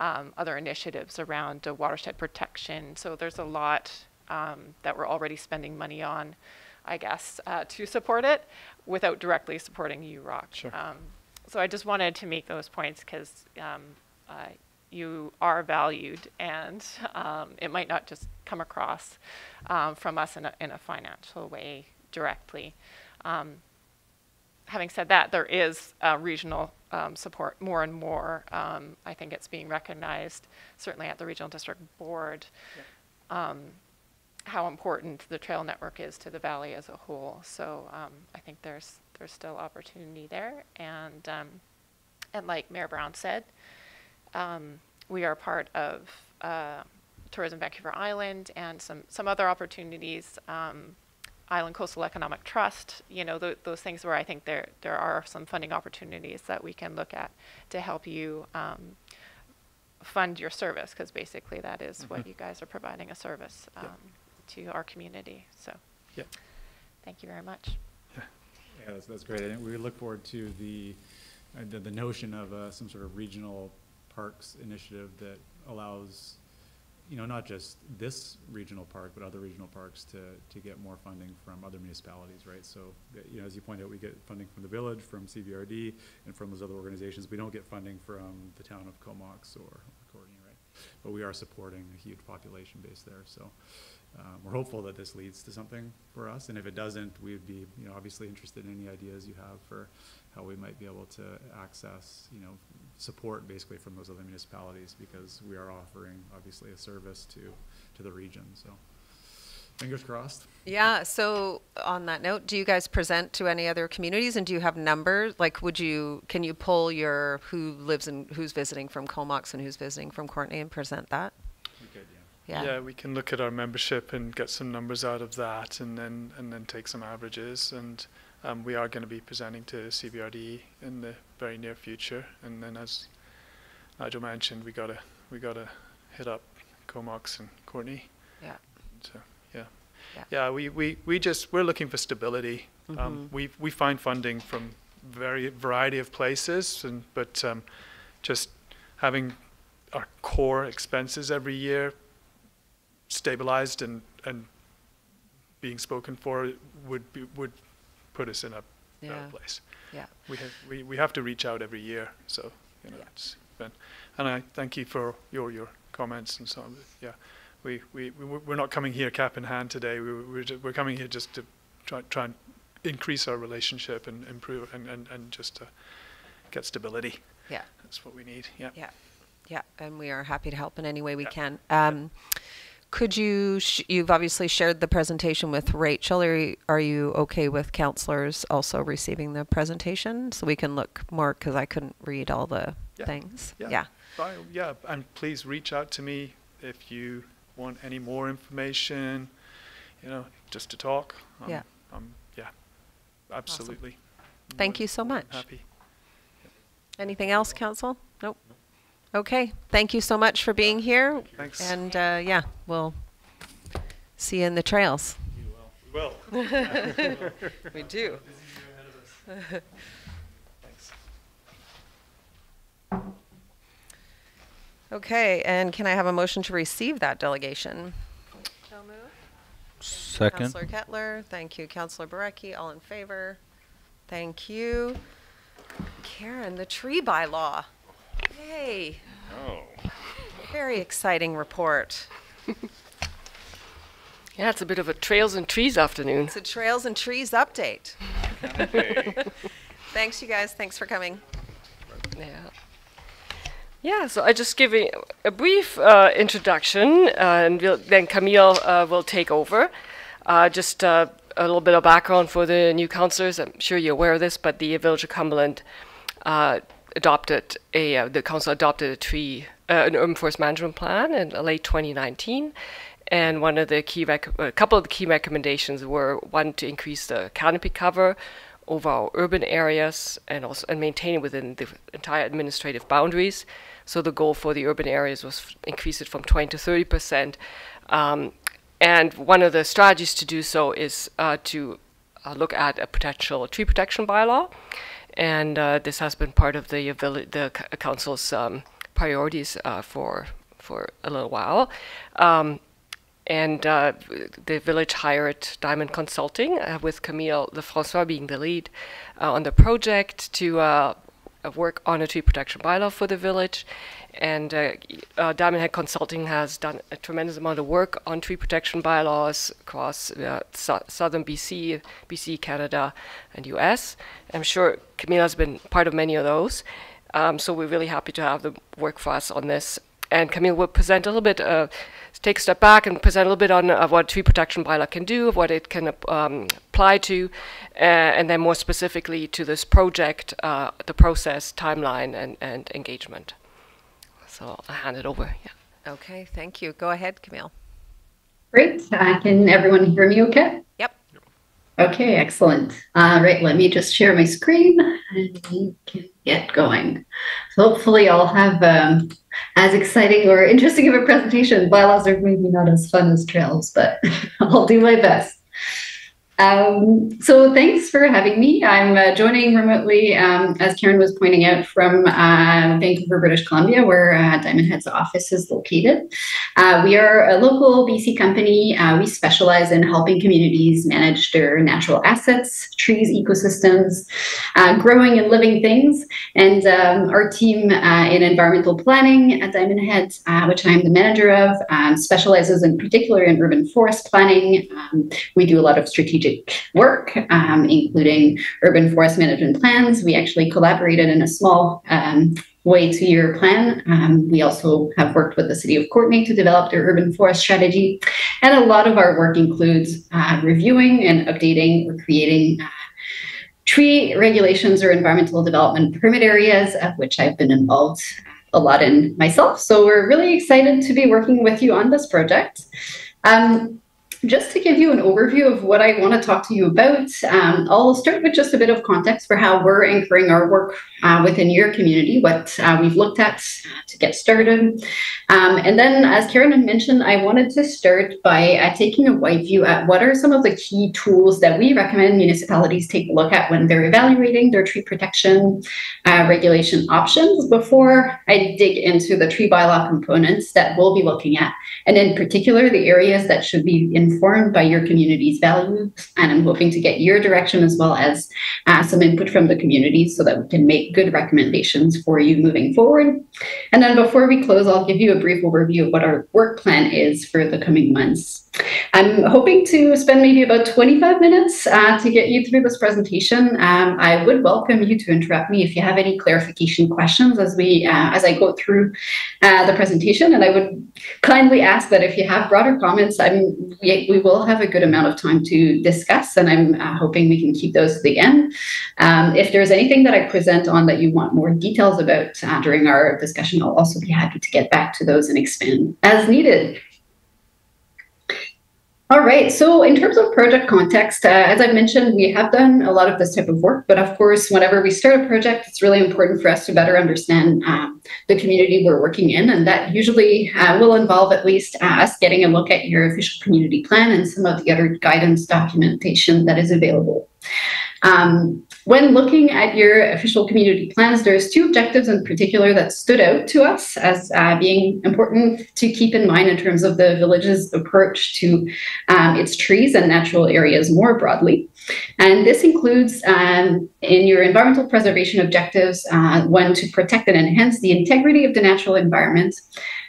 other initiatives around watershed protection. So there's a lot that we're already spending money on, I guess, to support it without directly supporting UROC. Sure. So I just wanted to make those points because you are valued, and it might not just come across from us in a financial way directly. Having said that, there is regional support more and more. I think it's being recognized, certainly at the Regional District Board, how important the trail network is to the valley as a whole. So I think there's still opportunity there. And like Mayor Brown said, we are part of Tourism Vancouver Island and some other opportunities. Island Coastal Economic Trust, you know, those things where I think there are some funding opportunities that we can look at to help you fund your service, because basically that is what you guys are providing, a service to our community. So Yep. thank you very much. Yeah, that's great. And we look forward to the the notion of some sort of regional parks initiative that allows, you know, not just this regional park, but other regional parks to get more funding from other municipalities, right? So, you know, as you point out, we get funding from the village, from CVRD, and from those other organizations. We don't get funding from the town of Comox or Courtenay, right? But we are supporting a huge population base there. So we're hopeful that this leads to something for us. And if it doesn't, we would be, you know, obviously interested in any ideas you have for how we might be able to access, you know, support basically from those other municipalities, because we are offering obviously a service to the region. So fingers crossed. Yeah. So on that note, do you guys present to any other communities, and do you have numbers? Like, can you pull your who's visiting from Comox and who's visiting from Courtenay and present that? We could, Yeah. Yeah, we can look at our membership and get some numbers out of that, and then take some averages. And we are going to be presenting to CVRD in the very near future. And then, as Nigel mentioned, we gotta hit up Comox and Courtenay. Yeah. So Yeah. yeah, we're looking for stability. We find funding from variety of places, but just having our core expenses every year stabilized and being spoken for would put us in a better place. Yeah. We have to reach out every year, so you know it's been. And I thank you for your comments and so on. Yeah, we're not coming here cap in hand today. We're coming here just to try and increase our relationship and improve and just to get stability. Yeah. That's what we need. Yeah. Yeah. Yeah. And we are happy to help in any way we Yeah. can. Could you, you've obviously shared the presentation with Rachel. Are you okay with councillors also receiving the presentation so we can look more, because I couldn't read all the things? Yeah. Yeah, and please reach out to me if you want any more information, you know, just to talk. Yeah. Yeah, absolutely. Thank you so More than much. Happy. Anything else, council? Nope. Okay. Thank you so much for being here. Thanks. And yeah, we'll see you in the trails. We will. We do. Thanks. Okay, and can I have a motion to receive that delegation? So moved. Second. Councillor Kettler, thank you. Councillor Barecki, all in favor? Thank you. Karen, the tree bylaw. Yay. Oh. Very exciting report. Yeah, it's a bit of a trails and trees afternoon. It's a Trails and Trees update. Okay. Thanks, you guys. Thanks for coming. Yeah. Yeah, so I just give a brief introduction, and then Camille will take over. Just a little bit of background for the new councillors. I'm sure you're aware of this, but the Village of Cumberland the council adopted an urban forest management plan in late 2019. And one of the a couple of the key recommendations were, one, to increase the canopy cover over our urban areas and maintain it within the entire administrative boundaries. So the goal for the urban areas was increase it from 20 to 30%. And one of the strategies to do so is to look at a potential tree protection bylaw. And this has been part of the council's priorities for a little while. And the village hired Diamond Consulting with Camille Lefrançois being the lead on the project to work on a tree protection bylaw for the village. And Diamond Head Consulting has done a tremendous amount of work on tree protection bylaws across southern BC, Canada, and US. I'm sure Camille has been part of many of those. So we're really happy to have them work for us on this. And Camille will present a little bit, take a step back and present a little bit on what tree protection bylaw can do, what it can apply to, and then more specifically to this project, the process, timeline, and engagement. So I'll hand it over. Yeah. Okay, thank you. Go ahead, Camille. Great. Can everyone hear me okay? Yep. Okay, excellent. Right, let me just share my screen and we can get going. So hopefully I'll have as exciting or interesting of a presentation. Bylaws are maybe not as fun as trails, but I'll do my best. So thanks for having me. I'm joining remotely, as Karen was pointing out, from Vancouver, British Columbia, where Diamond Head's office is located. We are a local BC company. We specialize in helping communities manage their natural assets, trees, ecosystems, growing and living things. And our team in environmental planning at Diamond Head, which I'm the manager of, specializes in particular in urban forest planning. We do a lot of strategic work, including urban forest management plans. We actually collaborated in a small way to your plan. We also have worked with the City of Courtenay to develop their urban forest strategy. And a lot of our work includes reviewing and updating or creating tree regulations or environmental development permit areas, of which I've been involved a lot in myself. So we're really excited to be working with you on this project. Just to give you an overview of what I want to talk to you about, I'll start with just a bit of context for how we're anchoring our work within your community, what we've looked at to get started. And then, as Karen had mentioned, I wanted to start by taking a wide view at what are some of the key tools that we recommend municipalities take a look at when they're evaluating their tree protection regulation options before I dig into the tree bylaw components that we'll be looking at, and in particular, the areas that should be informed by your community's values. And I'm hoping to get your direction as well as some input from the community so that we can make good recommendations for you moving forward. And then before we close, I'll give you a brief overview of what our work plan is for the coming months. I'm hoping to spend maybe about 25 minutes to get you through this presentation. I would welcome you to interrupt me if you have any clarification questions as I go through the presentation. And I would kindly ask that if you have broader comments, we will have a good amount of time to discuss, and I'm hoping we can keep those to the end. If there's anything that I present on that you want more details about during our discussion, I'll also be happy to get back to those and expand as needed. All right, so in terms of project context, as I've mentioned, we have done a lot of this type of work, but of course, whenever we start a project, it's really important for us to better understand the community we're working in, and that usually will involve at least us getting a look at your official community plan and some of the other guidance documentation that is available. When looking at your official community plans, there's two objectives in particular that stood out to us as being important to keep in mind in terms of the village's approach to its trees and natural areas more broadly. And this includes in your environmental preservation objectives, one, to protect and enhance the integrity of the natural environment,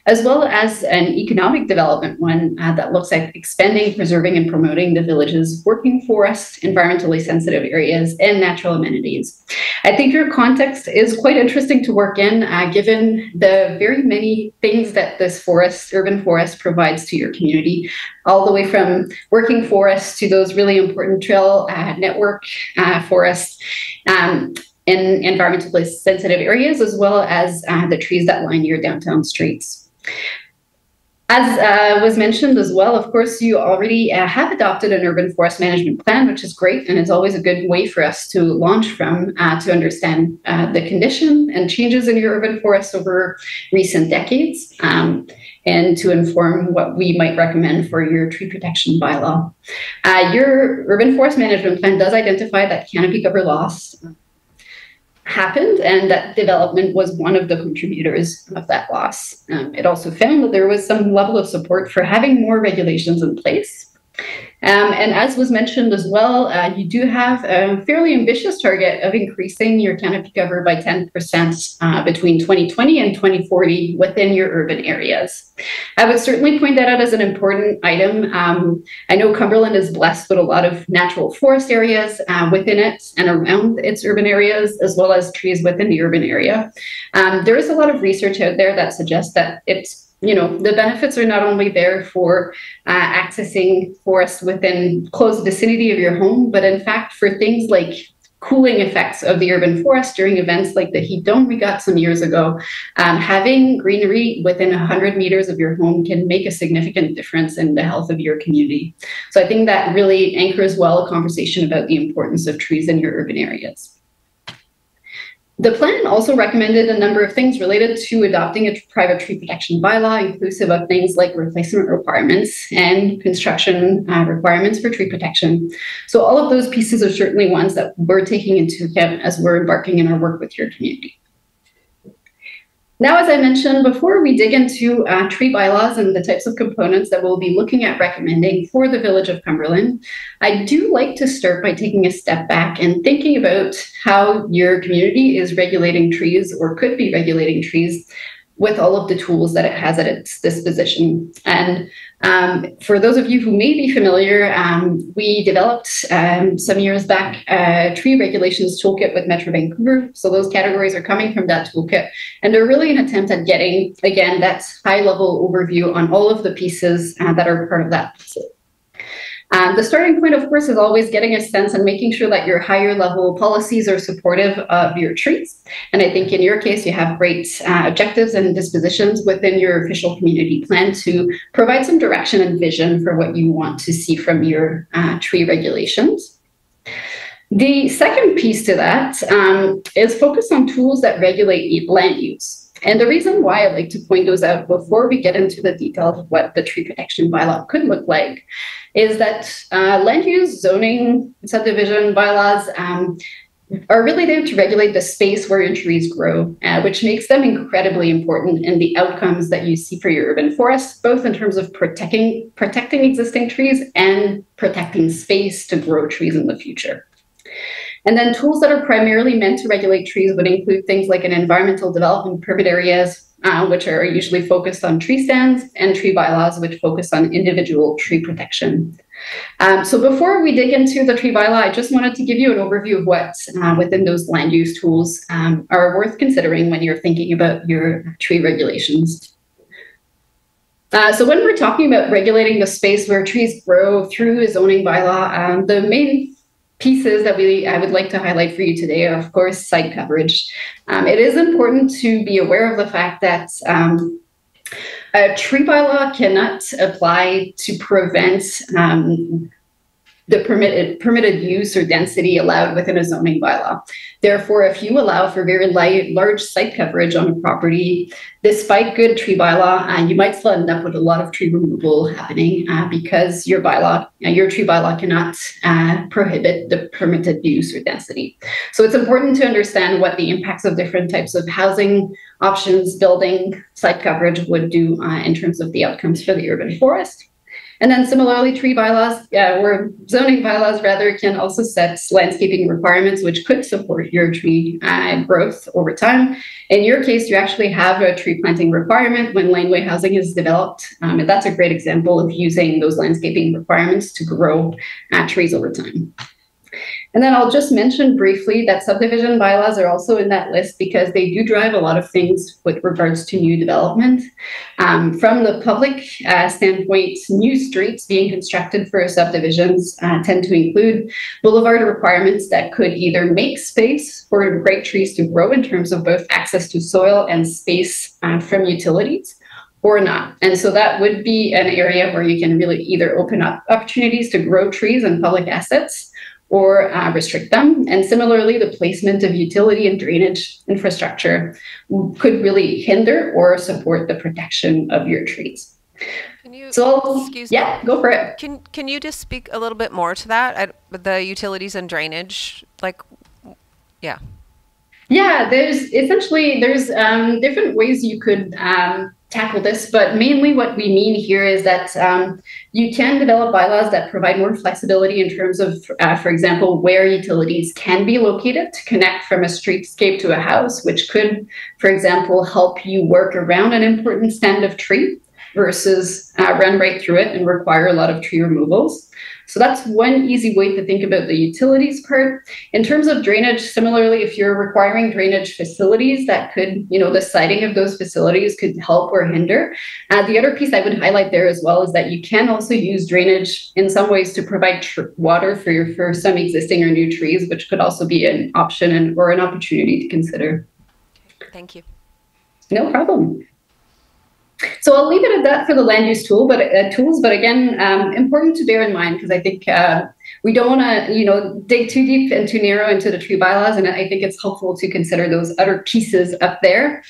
as well as an economic development one that looks at expanding, preserving, and promoting the village's working forest, environmentally sensitive areas, and natural amenities. I think your context is quite interesting to work in, given the very many things that this urban forest provides to your community, all the way from working forests to those really important trail network forests, in environmentally sensitive areas, as well as the trees that line your downtown streets. As was mentioned as well, of course, you already have adopted an urban forest management plan, which is great, and it's always a good way for us to launch from to understand the condition and changes in your urban forests over recent decades, and to inform what we might recommend for your tree protection bylaw. Your urban forest management plan does identify that canopy cover loss happened, and that development was one of the contributors of that loss. It also found that there was some level of support for having more regulations in place. And as was mentioned as well, you do have a fairly ambitious target of increasing your canopy cover by 10% between 2020 and 2040 within your urban areas. I would certainly point that out as an important item. I know Cumberland is blessed with a lot of natural forest areas within it and around its urban areas, as well as trees within the urban area. There is a lot of research out there that suggests that the benefits are not only there for accessing forests within close vicinity of your home, but in fact for things like cooling effects of the urban forest during events like the heat dome we got some years ago. Having greenery within 100 meters of your home can make a significant difference in the health of your community. So I think that really anchors well a conversation about the importance of trees in your urban areas. The plan also recommended a number of things related to adopting a private tree protection bylaw, inclusive of things like replacement requirements and construction requirements for tree protection. So all of those pieces are certainly ones that we're taking into account as we're embarking in our work with your community. Now, as I mentioned before, we dig into tree bylaws and the types of components that we'll be looking at recommending for the Village of Cumberland. I do like to start by taking a step back and thinking about how your community is regulating trees or could be regulating trees with all of the tools that it has at its disposition. And for those of you who may be familiar, we developed some years back a tree regulations toolkit with Metro Vancouver. So those categories are coming from that toolkit. And they're really an attempt at getting, again, that high-level overview on all of the pieces that are part of that. The starting point, of course, is always getting a sense and making sure that your higher level policies are supportive of your trees. And I think in your case, you have great objectives and dispositions within your official community plan to provide some direction and vision for what you want to see from your tree regulations. The second piece to that is focus on tools that regulate land use. And the reason why I like to point those out before we get into the details of what the tree protection bylaw could look like is that land use, zoning, subdivision bylaws are really there to regulate the space where your trees grow, which makes them incredibly important in the outcomes that you see for your urban forests, both in terms of protecting existing trees and protecting space to grow trees in the future. And then tools that are primarily meant to regulate trees would include things like an environmental development permit areas, which are usually focused on tree stands, and tree bylaws, which focus on individual tree protection. So before we dig into the tree bylaw, I just wanted to give you an overview of what within those land use tools are worth considering when you're thinking about your tree regulations. So when we're talking about regulating the space where trees grow through a zoning bylaw, the main pieces that I would like to highlight for you today are, of course, site coverage. It is important to be aware of the fact that a tree bylaw cannot apply to prevent the permitted use or density allowed within a zoning bylaw. Therefore, if you allow for very large site coverage on a property, despite good tree bylaw, you might still end up with a lot of tree removal happening because your tree bylaw cannot prohibit the permitted use or density. So it's important to understand what the impacts of different types of housing options, building, site coverage would do in terms of the outcomes for the urban forest. And then similarly, tree bylaws, or zoning bylaws rather, can also set landscaping requirements which could support your tree growth over time. In your case, you actually have a tree planting requirement when laneway housing is developed. And that's a great example of using those landscaping requirements to grow trees over time. And then I'll just mention briefly that subdivision bylaws are also in that list because they do drive a lot of things with regards to new development. From the public standpoint, new streets being constructed for subdivisions tend to include boulevard requirements that could either make space for great trees to grow in terms of both access to soil and space from utilities, or not. And so that would be an area where you can really either open up opportunities to grow trees and public assets or restrict them. And similarly, the placement of utility and drainage infrastructure could really hinder or support the protection of your trees. Can you, excuse me? Yeah, go for it. Can you just speak a little bit more to that, the utilities and drainage? Yeah. Yeah, there's different ways you could tackle this, but mainly what we mean here is that you can develop bylaws that provide more flexibility in terms of, for example, where utilities can be located to connect from a streetscape to a house, which could, for example, help you work around an important stand of tree versus run right through it and require a lot of tree removals. So that's one easy way to think about the utilities part. In terms of drainage, similarly, if you're requiring drainage facilities, that could, the siting of those facilities could help or hinder. The other piece I would highlight there as well is that you can also use drainage in some ways to provide water for some existing or new trees, which could also be an option or an opportunity to consider. Thank you. No problem. So I'll leave it at that for the land use tools, but again, important to bear in mind, because I think we don't want to, dig too deep and too narrow into the tree bylaws, and I think it's helpful to consider those other pieces up there.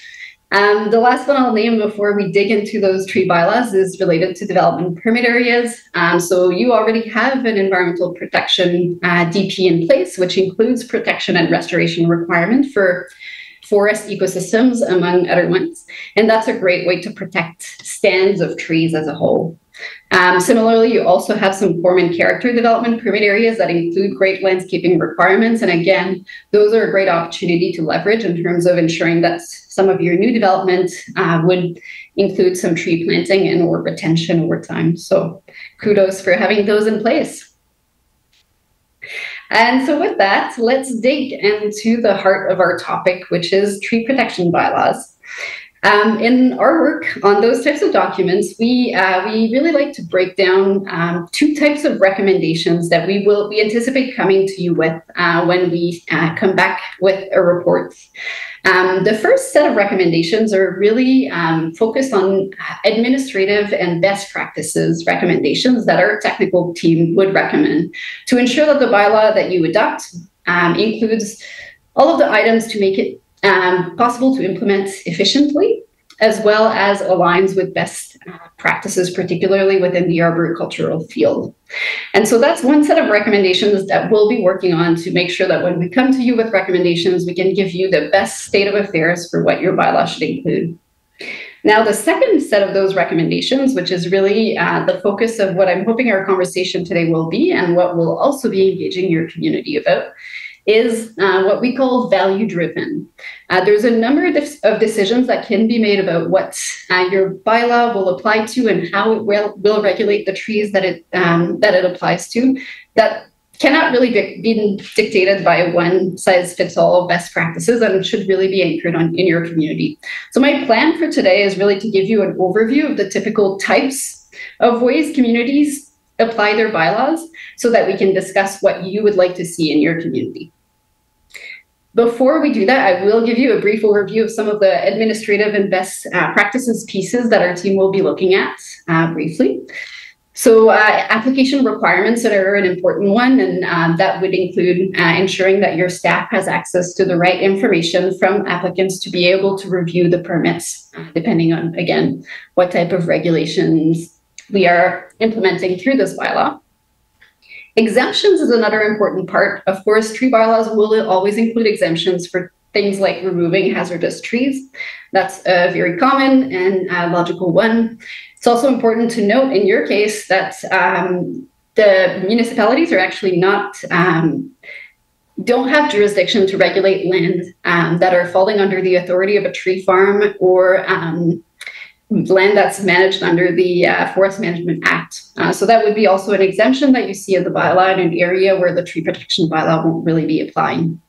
The last one I'll name before we dig into those tree bylaws is related to development permit areas. So you already have an environmental protection DP in place, which includes protection and restoration requirement for forest ecosystems, among other ones. And that's a great way to protect stands of trees as a whole. Similarly, you also have some form and character development permit areas that include great landscaping requirements. And again, those are a great opportunity to leverage in terms of ensuring that some of your new development would include some tree planting and or retention over time. So kudos for having those in place. And so with that, let's dig into the heart of our topic, which is tree protection bylaws. In our work on those types of documents, we really like to break down two types of recommendations that we anticipate coming to you with when we come back with a report. The first set of recommendations are really focused on administrative and best practices recommendations that our technical team would recommend to ensure that the bylaw that you adopt includes all of the items to make it possible to implement efficiently, as well as aligns with best practices, particularly within the arboricultural field. And so that's one set of recommendations that we'll be working on to make sure that when we come to you with recommendations, we can give you the best state of affairs for what your bylaw should include. Now, the second set of those recommendations, which is really the focus of what I'm hoping our conversation today will be, and what we'll also be engaging your community about, is what we call value-driven. There's a number of decisions that can be made about what your bylaw will apply to and how it will regulate the trees that it applies to, that cannot really be dictated by one-size-fits-all best practices, and should really be anchored in your community. So my plan for today is really to give you an overview of the typical types of ways communities apply their bylaws, so that we can discuss what you would like to see in your community. Before we do that, I will give you a brief overview of some of the administrative and best practices pieces that our team will be looking at briefly. So application requirements are an important one, and that would include ensuring that your staff has access to the right information from applicants to be able to review the permits, depending on, again, what type of regulations we are implementing through this bylaw. Exemptions is another important part. Of course, tree bylaws will always include exemptions for things like removing hazardous trees. That's a very common and logical one. It's also important to note in your case that the municipalities are actually don't have jurisdiction to regulate land that are falling under the authority of a tree farm or land that's managed under the Forest Management Act. So that would be also an exemption that you see in the bylaw in an area where the tree protection bylaw won't really be applying.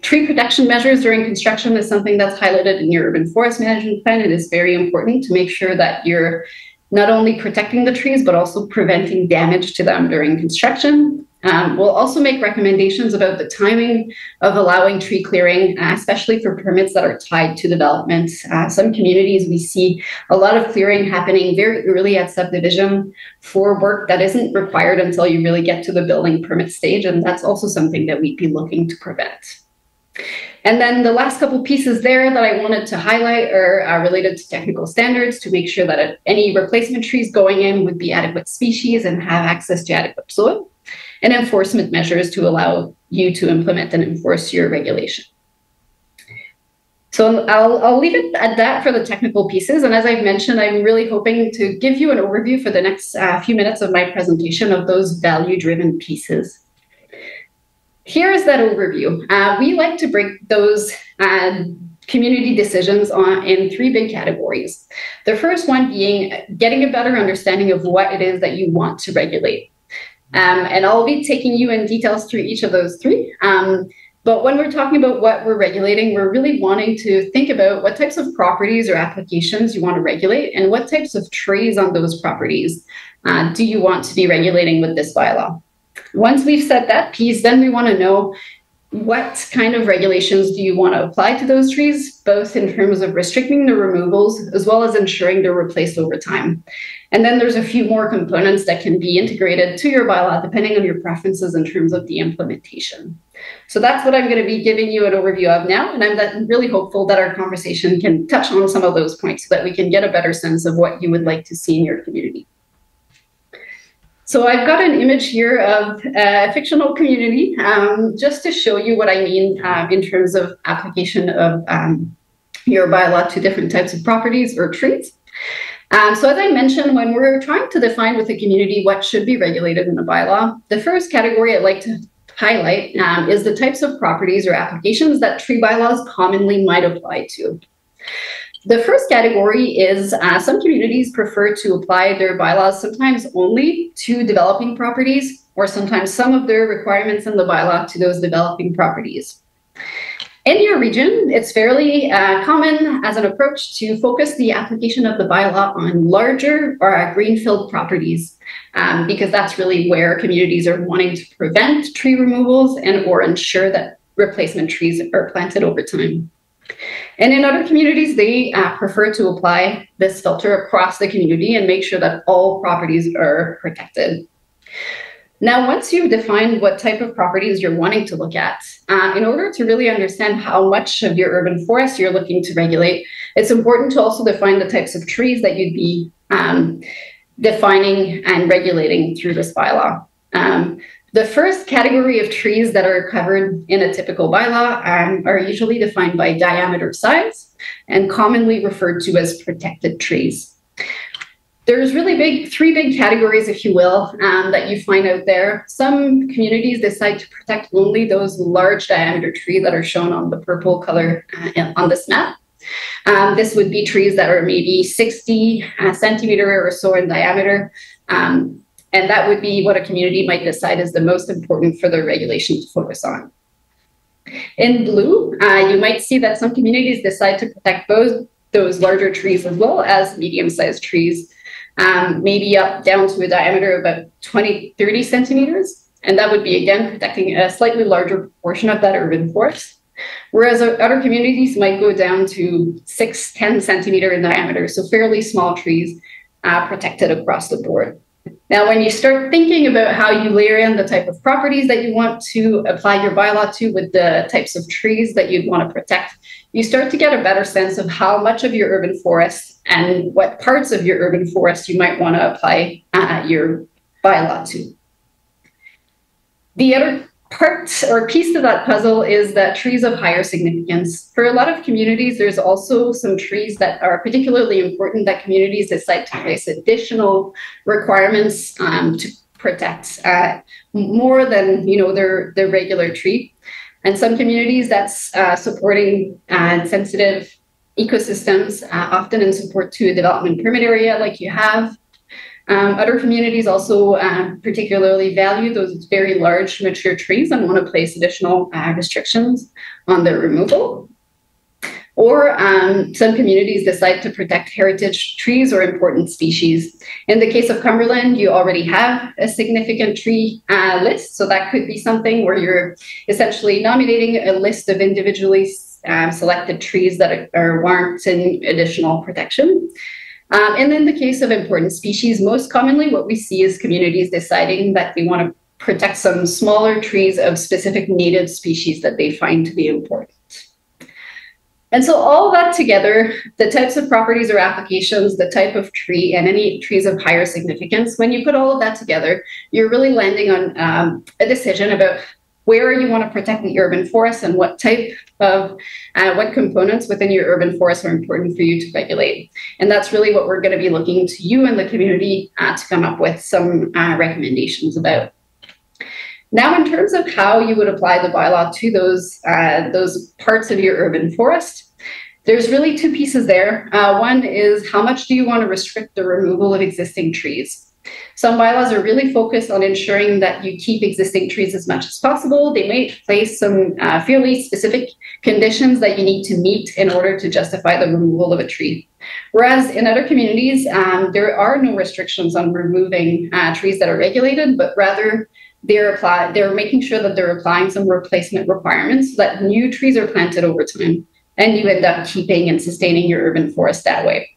Tree protection measures during construction is something that's highlighted in your urban forest management plan. It is very important to make sure that you're not only protecting the trees, but also preventing damage to them during construction. We'll also make recommendations about the timing of allowing tree clearing, especially for permits that are tied to development. Some communities, we see a lot of clearing happening very early at subdivision for work that isn't required until you really get to the building permit stage, and that's also something that we'd be looking to prevent. And then the last couple pieces there that I wanted to highlight are related to technical standards to make sure that any replacement trees going in would be adequate species and have access to adequate soil, and enforcement measures to allow you to implement and enforce your regulation. So I'll leave it at that for the technical pieces. And as I've mentioned, I'm really hoping to give you an overview for the next few minutes of my presentation of those value-driven pieces. Here is that overview. We like to break those community decisions in three big categories. The first one being getting a better understanding of what it is that you want to regulate. And I'll be taking you in details through each of those three. But when we're talking about what we're regulating, we're really wanting to think about what types of properties or applications you want to regulate and what types of trees on those properties do you want to be regulating with this bylaw. Once we've set that piece, then we want to know what kind of regulations do you want to apply to those trees, both in terms of restricting the removals as well as ensuring they're replaced over time. And then there's a few more components that can be integrated to your bylaw depending on your preferences in terms of the implementation. So that's what I'm going to be giving you an overview of now, and I'm really hopeful that our conversation can touch on some of those points so that we can get a better sense of what you would like to see in your community. So I've got an image here of a fictional community, just to show you what I mean in terms of application of your bylaw to different types of properties or trees. So as I mentioned, when we're trying to define with a community what should be regulated in the bylaw, the first category I'd like to highlight is the types of properties or applications that tree bylaws commonly might apply to. The first category is some communities prefer to apply their bylaws sometimes only to developing properties, or sometimes some of their requirements in the bylaw to those developing properties. In your region, it's fairly common as an approach to focus the application of the bylaw on larger or greenfield properties, because that's really where communities are wanting to prevent tree removals and or ensure that replacement trees are planted over time. And in other communities, they prefer to apply this filter across the community and make sure that all properties are protected. Now, once you've defined what type of properties you're wanting to look at, in order to really understand how much of your urban forest you're looking to regulate, it's important to also define the types of trees that you'd be defining and regulating through this bylaw. The first category of trees that are covered in a typical bylaw are usually defined by diameter size and commonly referred to as protected trees. There's really three big categories, if you will, that you find out there. Some communities decide to protect only those large diameter trees that are shown on the purple color on this map. This would be trees that are maybe 60 centimeter or so in diameter. And that would be what a community might decide is the most important for their regulation to focus on. In blue, you might see that some communities decide to protect both those larger trees as well as medium-sized trees, maybe up down to a diameter of about 20, 30 centimeters. And that would be, again, protecting a slightly larger proportion of that urban forest. Whereas other communities might go down to 6, 10 centimeter in diameter, so fairly small trees protected across the board. Now, when you start thinking about how you layer in the type of properties that you want to apply your bylaw to with the types of trees that you'd want to protect, you start to get a better sense of how much of your urban forest and what parts of your urban forest you might want to apply your bylaw to. The other part or piece of that puzzle is that trees of higher significance. For a lot of communities, there's also some trees that are particularly important that communities decide to place additional requirements to protect more than their regular tree. And some communities that's supporting sensitive ecosystems, often in support to a development permit area like you have. Other communities also particularly value those very large mature trees and want to place additional restrictions on their removal. Or some communities decide to protect heritage trees or important species. In the case of Cumberland, you already have a significant tree list. So that could be something where you're essentially nominating a list of individually selected trees that are warranting additional protection. And in the case of important species, most commonly what we see is communities deciding that they want to protect some smaller trees of specific native species that they find to be important. And so all that together, the types of properties or applications, the type of tree, and any trees of higher significance, when you put all of that together, you're really landing on a decision about where you want to protect the urban forest and what type of, what components within your urban forest are important for you to regulate. And that's really what we're going to be looking to you and the community to come up with some recommendations about. Now, in terms of how you would apply the bylaw to those parts of your urban forest, there's really two pieces there. One is how much do you want to restrict the removal of existing trees? Some bylaws are really focused on ensuring that you keep existing trees as much as possible. They may place some fairly specific conditions that you need to meet in order to justify the removal of a tree. Whereas in other communities, there are no restrictions on removing trees that are regulated, but rather they're making sure that they're applying some replacement requirements so that new trees are planted over time, and you end up keeping and sustaining your urban forest that way.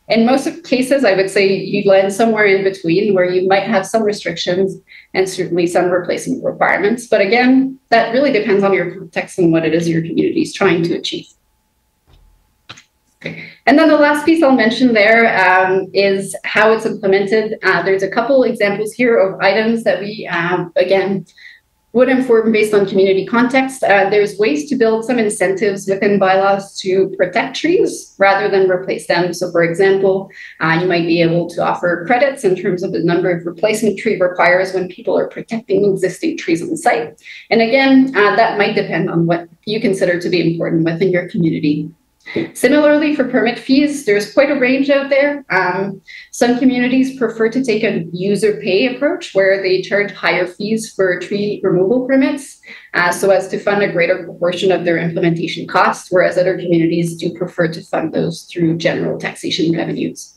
In most cases, I would say you land somewhere in between, where you might have some restrictions and certainly some replacement requirements. But again, that really depends on your context and what it is your community is trying to achieve. And then the last piece I'll mention there is how it's implemented. There's a couple examples here of items that we, again, would inform based on community context. There's ways to build some incentives within bylaws to protect trees rather than replace them. So for example, you might be able to offer credits in terms of the number of replacement tree requires when people are protecting existing trees on the site. And again, that might depend on what you consider to be important within your community. Similarly, for permit fees, there's quite a range out there. Some communities prefer to take a user pay approach where they charge higher fees for tree removal permits so as to fund a greater proportion of their implementation costs, whereas other communities do prefer to fund those through general taxation revenues.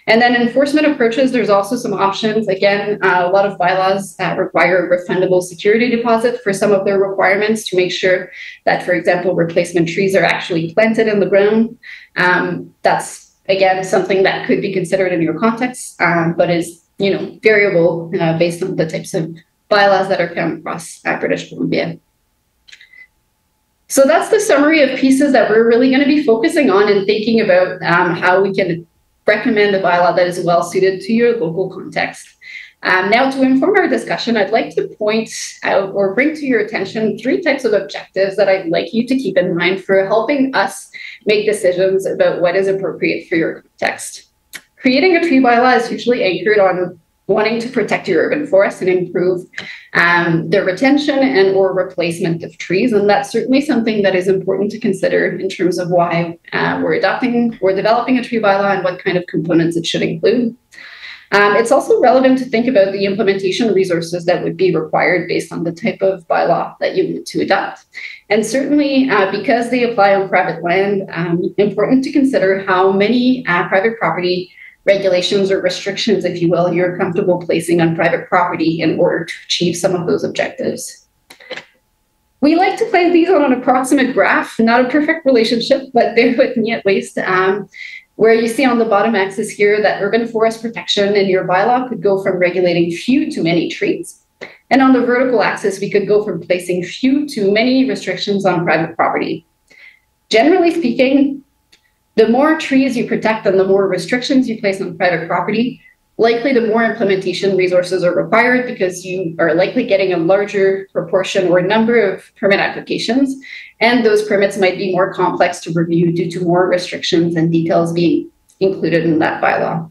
And then enforcement approaches, there's also some options. Again, a lot of bylaws require a refundable security deposit for some of their requirements to make sure that, for example, replacement trees are actually planted in the ground. That's, again, something that could be considered in your context, but is, variable based on the types of bylaws that are found across British Columbia. So that's the summary of pieces that we're really going to be focusing on and thinking about how we can recommend a bylaw that is well suited to your local context. Now, to inform our discussion, I'd like to point out or bring to your attention 3 types of objectives that I'd like you to keep in mind for helping us make decisions about what is appropriate for your context. Creating a tree bylaw is usually anchored on wanting to protect your urban forests and improve their retention and or replacement of trees. And that's certainly something that is important to consider in terms of why we're developing a tree bylaw and what kind of components it should include. It's also relevant to think about the implementation resources that would be required based on the type of bylaw that you want to adopt. And certainly because they apply on private land, important to consider how many private property regulations or restrictions, if you will, you're comfortable placing on private property in order to achieve some of those objectives. We like to place these on an approximate graph, not a perfect relationship, but bear with me at least, where you see on the bottom axis here that urban forest protection in your bylaw could go from regulating few to many trees. And on the vertical axis, we could go from placing few to many restrictions on private property. Generally speaking, the more trees you protect and the more restrictions you place on private property, likely the more implementation resources are required because you are likely getting a larger proportion or number of permit applications, and those permits might be more complex to review due to more restrictions and details being included in that bylaw.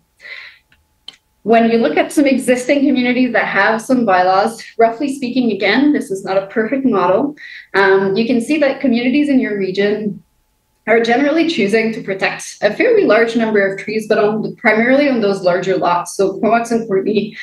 When you look at some existing communities that have some bylaws, roughly speaking, again, this is not a perfect model, you can see that communities in your region are generally choosing to protect a fairly large number of trees, but primarily on those larger lots. So Comox and Courtney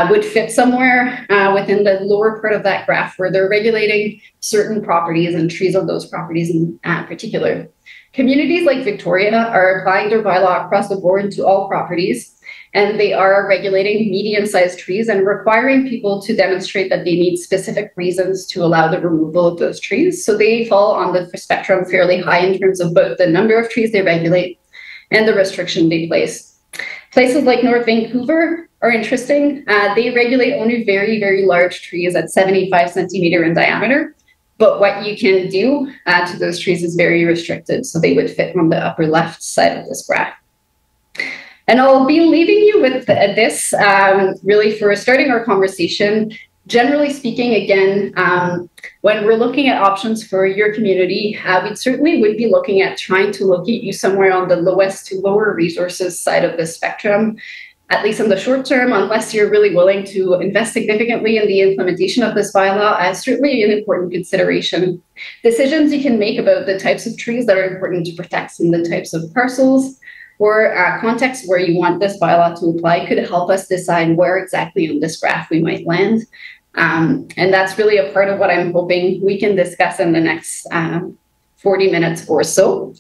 would fit somewhere within the lower part of that graph where they're regulating certain properties and trees on those properties in particular. Communities like Victoria are applying their bylaw across the board to all properties, and they are regulating medium-sized trees and requiring people to demonstrate that they need specific reasons to allow the removal of those trees. So they fall on the spectrum fairly high in terms of both the number of trees they regulate and the restriction they place. Places like North Vancouver are interesting. They regulate only very, very large trees at 75 centimeter in diameter. But what you can do to those trees is very restricted. So they would fit on the upper left side of this graph. And I'll be leaving you with this really for starting our conversation. Generally speaking, again, when we're looking at options for your community, we certainly would be looking at trying to locate you somewhere on the lowest to lower resources side of the spectrum, at least in the short term, unless you're really willing to invest significantly in the implementation of this bylaw, as certainly an important consideration. Decisions you can make about the types of trees that are important to protect and the types of parcels or contexts where you want this bylaw to apply could help us decide where exactly on this graph we might land. And that's really a part of what I'm hoping we can discuss in the next 40 minutes or so.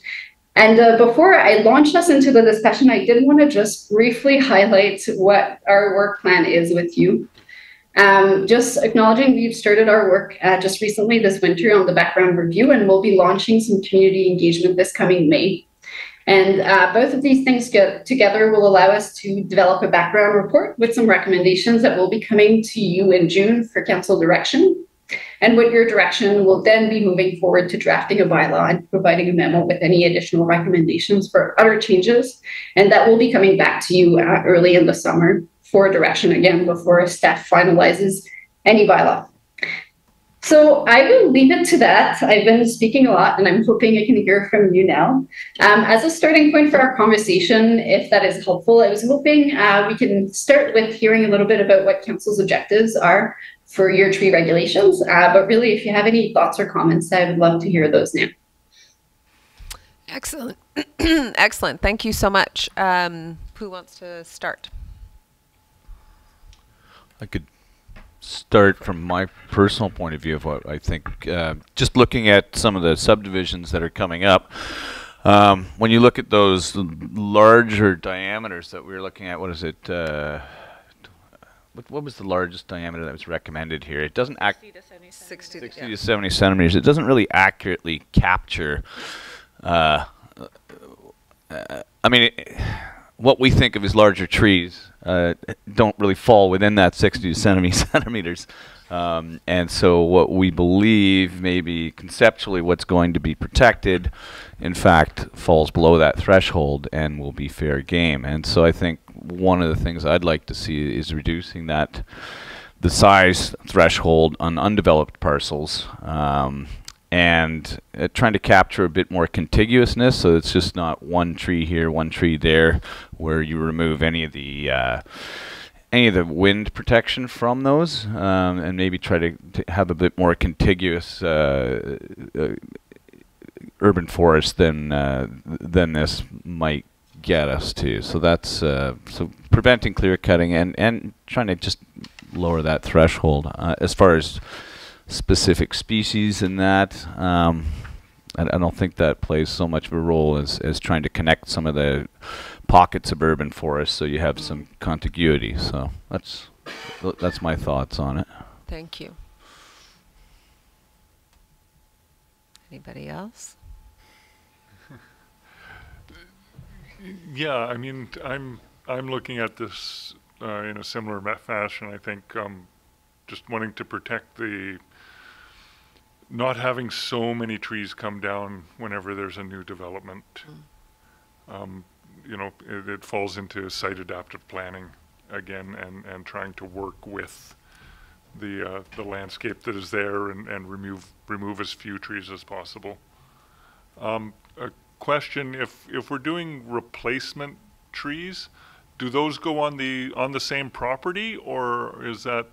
And before I launch us into the discussion, I did want to just briefly highlight what our work plan is with you. Just acknowledging we've started our work just recently this winter on the background review, and we'll be launching some community engagement this coming May. And both of these things together will allow us to develop a background report with some recommendations that will be coming to you in June for council direction. And with your direction, we'll then be moving forward to drafting a bylaw and providing a memo with any additional recommendations for other changes. And that will be coming back to you early in the summer for direction again before staff finalizes any bylaw. So I will leave it to that. I've been speaking a lot and I'm hoping I can hear from you now. As a starting point for our conversation, if that is helpful, I was hoping we can start with hearing a little bit about what council's objectives are for your tree regulations. But really, if you have any thoughts or comments, I would love to hear those now. Excellent. Excellent. Thank you so much. Who wants to start? I could start from my personal point of view of what I think. Just looking at some of the subdivisions that are coming up, when you look at those larger diameters that we were looking at, what is it? What was the largest diameter that was recommended here? It doesn't 60 to 70 centimeters. It doesn't really accurately capture. I mean, what we think of as larger trees don't really fall within that 60 to 70 centimeters. And so what we believe maybe conceptually what's going to be protected, in fact, falls below that threshold and will be fair game. And so I think one of the things I'd like to see is reducing the size threshold on undeveloped parcels, and trying to capture a bit more contiguousness, so it's just not one tree here, one tree there, where you remove any of the wind protection from those, and maybe try to have a bit more contiguous urban forest than this might get us to. So that's so preventing clear cutting and trying to just lower that threshold as far as specific species in that. I don't think that plays so much of a role as trying to connect some of the pockets of urban forest so you have some contiguity. So that's my thoughts on it. Thank you. Anybody else? Yeah, I mean, I'm looking at this in a similar fashion. I think just wanting to protect not having so many trees come down whenever there's a new development. You know, it falls into site adaptive planning again, and trying to work with the landscape that is there and remove as few trees as possible. A question: if we're doing replacement trees, do those go on the same property, or is that?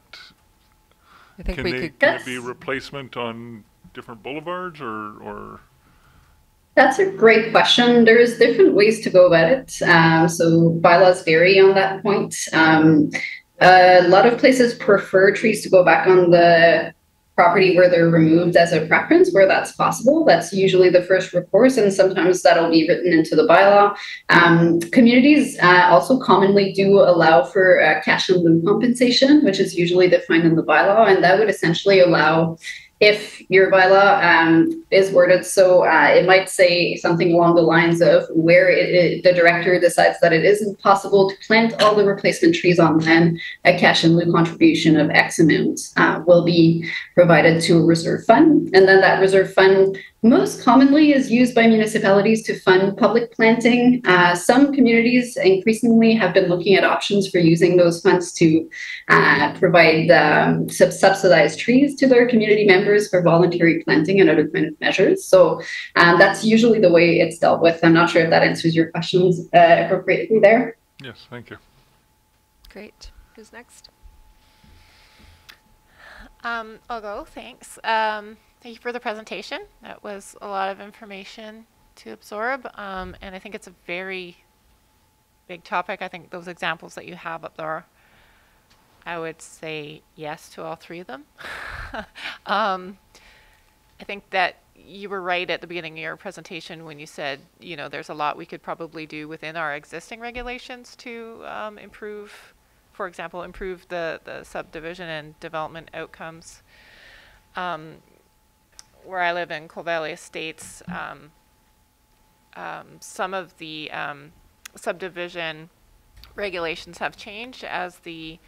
I think Can it be replacement on different boulevards, or? That's a great question. There's different ways to go about it. So bylaws vary on that point. A lot of places prefer trees to go back on the property where they're removed as a preference, where that's possible. That's usually the first recourse, and sometimes that'll be written into the bylaw. Communities also commonly do allow for cash in lieu compensation, which is usually defined in the bylaw, and that would essentially allow, if your bylaw is worded so it might say something along the lines of where the director decides that it isn't possible to plant all the replacement trees on land, a cash in lieu contribution of X amount will be provided to a reserve fund. And then that reserve fund most commonly is used by municipalities to fund public planting. Some communities increasingly have been looking at options for using those funds to provide subsidized trees to their community members for voluntary planting and other kind of measures. So that's usually the way it's dealt with. I'm not sure if that answers your questions appropriately there. Yes, thank you. Great. Who's next? I'll go, thanks. Thank you for the presentation. That was a lot of information to absorb, and I think it's a very big topic. I think those examples that you have up there, I would say yes to all three of them. I think that you were right at the beginning of your presentation when you said, you know, there's a lot we could probably do within our existing regulations to improve for example, improve the subdivision and development outcomes. Where I live in Coal Valley Estates, some of the subdivision regulations have changed as the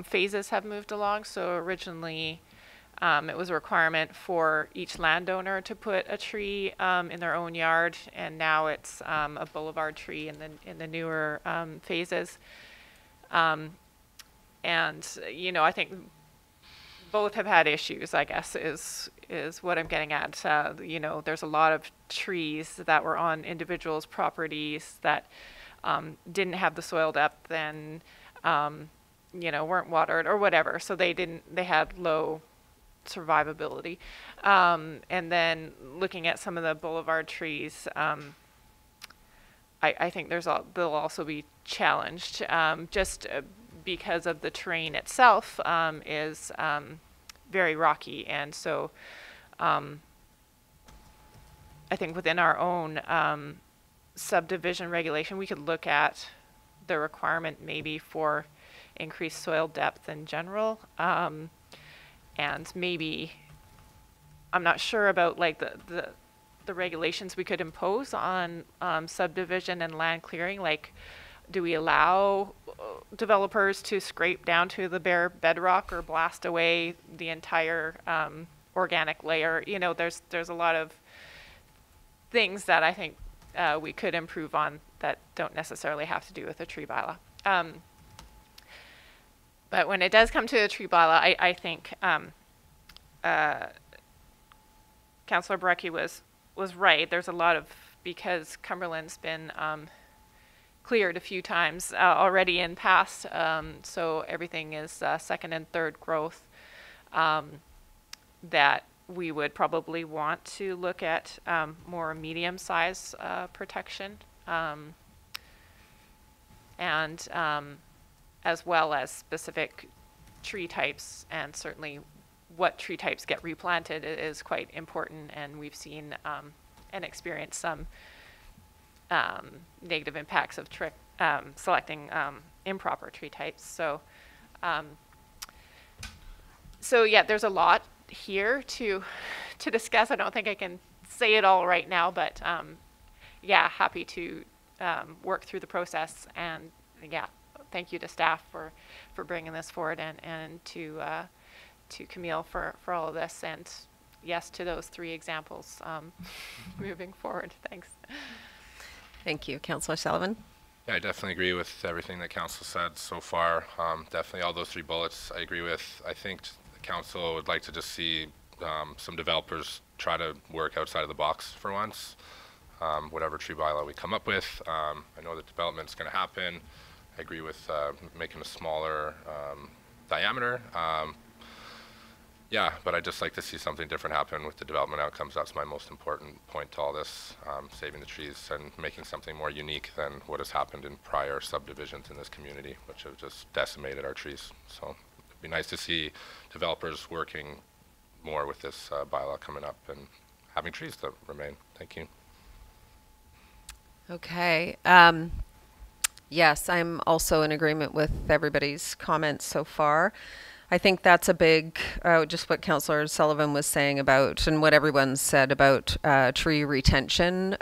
phases have moved along. So originally, it was a requirement for each landowner to put a tree in their own yard, and now it's a boulevard tree in the newer phases. And you know, I think both have had issues, I guess, is what I'm getting at. You know, there's a lot of trees that were on individuals' properties that didn't have the soil depth and, you know, weren't watered or whatever. So they had low survivability. And then looking at some of the boulevard trees, I think they'll also be challenged just because of the terrain itself is very rocky. And so I think within our own subdivision regulation, we could look at the requirement maybe for increased soil depth in general. And maybe, I'm not sure about like the regulations we could impose on subdivision and land clearing. Like, do we allow developers to scrape down to the bare bedrock or blast away the entire organic layer? You know, there's a lot of things that I think we could improve on that don't necessarily have to do with a tree bylaw. But when it does come to a tree bylaw, I think Councillor Barecki was right. There's a lot of, because Cumberland's been cleared a few times already in past, so everything is second and third growth, that we would probably want to look at more medium size protection, and as well as specific tree types, and certainly what tree types get replanted is quite important, and we've seen and experienced some negative impacts of selecting improper tree types. So, so yeah, there's a lot here to discuss. I don't think I can say it all right now, but yeah, happy to work through the process. And yeah, thank you to staff for bringing this forward, and to Camille for all of this, and yes to those 3 examples moving forward. Thanks. Thank you. Councillor Sullivan? Yeah, I definitely agree with everything that council said so far. Definitely all those 3 bullets I agree with. I think the council would like to just see some developers try to work outside of the box for once. Whatever tree bylaw we come up with, I know that development's going to happen. I agree with making a smaller diameter. Yeah, but I'd just like to see something different happen with the development outcomes. That's my most important point to all this, saving the trees and making something more unique than what has happened in prior subdivisions in this community, which have just decimated our trees. So it'd be nice to see developers working more with this bylaw coming up and having trees that remain. Thank you. Okay. Yes, I'm also in agreement with everybody's comments so far. I think that's a big, just what Councillor Sullivan was saying about, and what everyone said about tree retention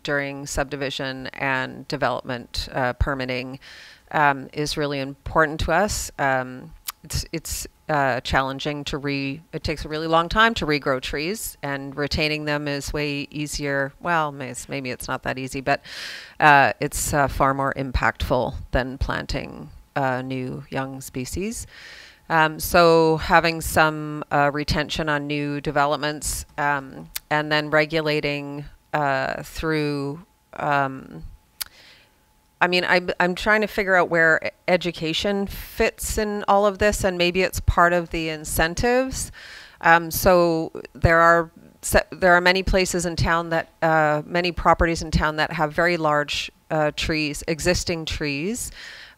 during subdivision and development permitting is really important to us. It's challenging to it takes a really long time to regrow trees, and retaining them is way easier. Well, maybe it's not that easy, but it's far more impactful than planting new young species. So having some retention on new developments, and then regulating through, I mean, I'm trying to figure out where education fits in all of this, and maybe it's part of the incentives. So there are many places in town that, many properties in town that have very large trees, existing trees,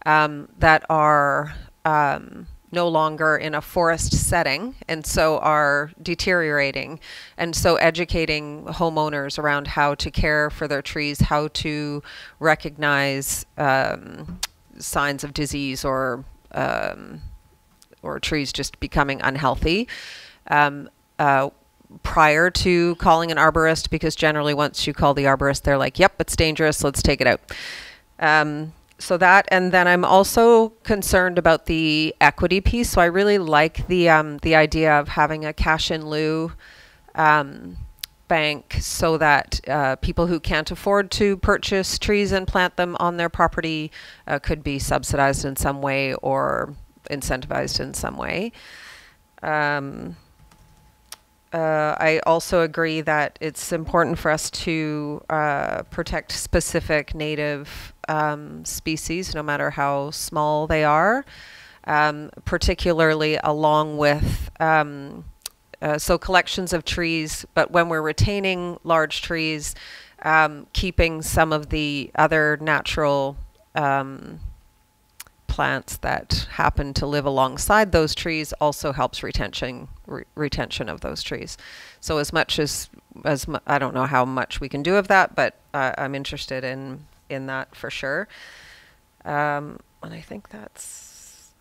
that are no longer in a forest setting, and so are deteriorating. And so educating homeowners around how to care for their trees, how to recognize signs of disease or or trees just becoming unhealthy prior to calling an arborist, because generally once you call the arborist, they're like, yep, it's dangerous, let's take it out. So that, and then I'm also concerned about the equity piece. So I really like the idea of having a cash in lieu bank, so that people who can't afford to purchase trees and plant them on their property could be subsidized in some way or incentivized in some way. I also agree that it's important for us to protect specific native species, no matter how small they are, particularly along with so collections of trees, but when we're retaining large trees, keeping some of the other natural plants that happen to live alongside those trees also helps retention of those trees. So as much as I don't know how much we can do of that, but I'm interested in that for sure. And I think that's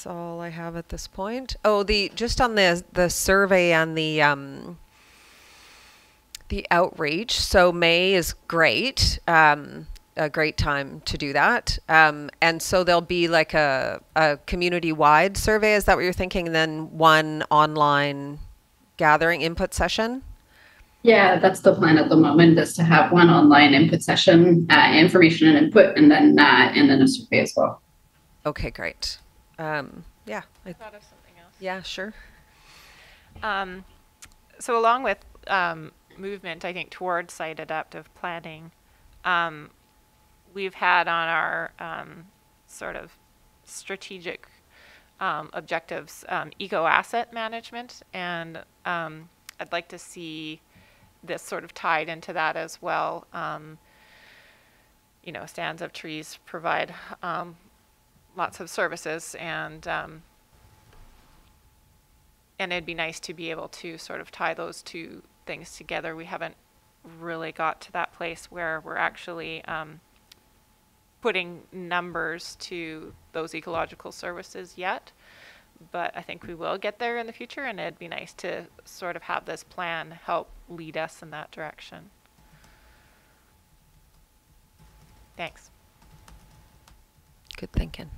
all I have at this point. Oh, just on the survey and the outreach. So May is great. A great time to do that. And so there'll be like a community-wide survey. Is that what you're thinking? And then one online gathering input session? Yeah, that's the plan at the moment, is to have one online input session, information and input, and then a survey as well. Okay, great. Yeah. I thought of something else. Yeah, sure. So along with movement, I think, towards site adaptive planning, we've had on our sort of strategic objectives eco-asset management, and I'd like to see this sort of tied into that as well. You know, stands of trees provide lots of services, and it'd be nice to be able to sort of tie those two things together. We haven't really got to that place where we're actually putting numbers to those ecological services yet, but I think we will get there in the future, and it'd be nice to sort of have this plan help lead us in that direction. Thanks. Good thinking.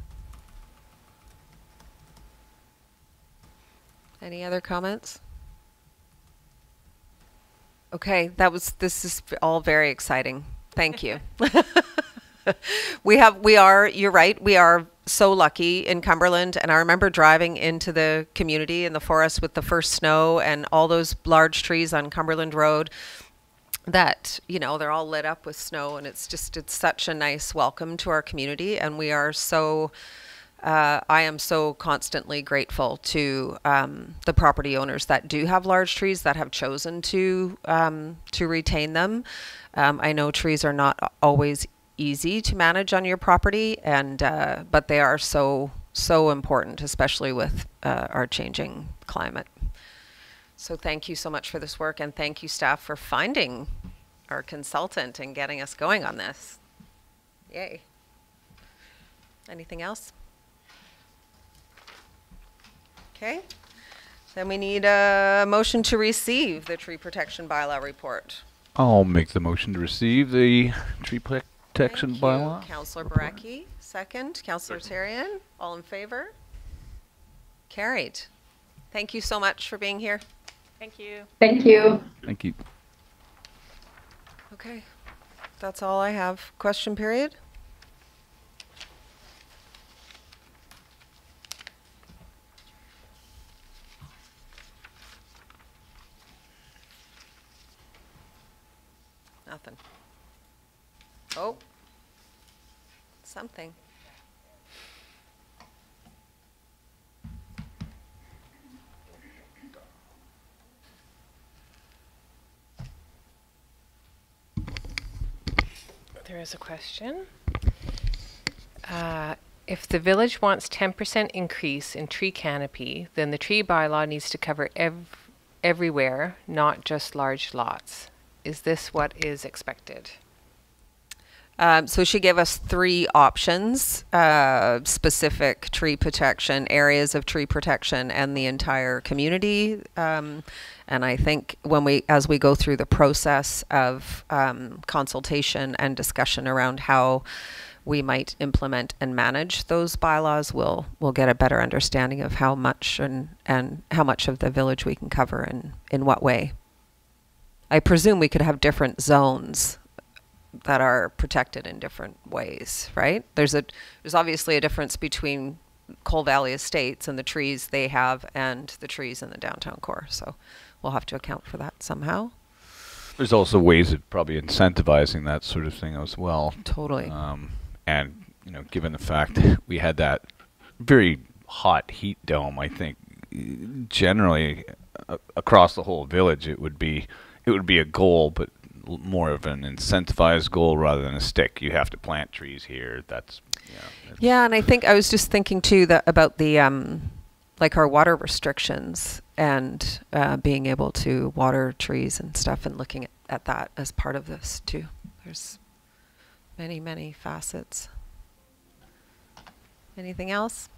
Any other comments? Okay, this is all very exciting. Thank you. You're right, we are so lucky in Cumberland, and I remember driving into the community in the forest with the first snow and all those large trees on Cumberland Road that, you know, they're all lit up with snow, and it's such a nice welcome to our community, and we are so I am so constantly grateful to the property owners that do have large trees, that have chosen to retain them. I know trees are not always easy to manage on your property, and but they are so important, especially with our changing climate. So thank you so much for this work, and thank you, staff, for finding our consultant and getting us going on this. Yay. Anything else? Okay, then we need a motion to receive the tree protection bylaw report. I'll make the motion to receive the tree protection bylaw. Councillor Baraki, second. Councillor Tarian, all in favor? Carried. Thank you so much for being here. Thank you. Thank you. Thank you. Okay, that's all I have. Question period? Nothing. Oh, something. There is a question. If the village wants 10% increase in tree canopy, then the tree bylaw needs to cover everywhere, not just large lots. Is this what is expected? So she gave us 3 options, specific tree protection, areas of tree protection, and the entire community. And I think as we go through the process of consultation and discussion around how we might implement and manage those bylaws, we'll get a better understanding of how much and how much of the village we can cover and in what way. I presume we could have different zones that are protected in different ways, right? There's obviously a difference between Coal Valley Estates and the trees they have and the trees in the downtown core. So we'll have to account for that somehow. There's also ways of probably incentivizing that sort of thing as well. Totally. And given the fact that we had that very hot heat dome, I think generally across the whole village it would be a goal, but more of an incentivized goal rather than a stick. You have to plant trees here. Yeah, and I think I was just thinking too that about the like our water restrictions and being able to water trees and stuff, and looking at that as part of this too. There's many facets. Anything else?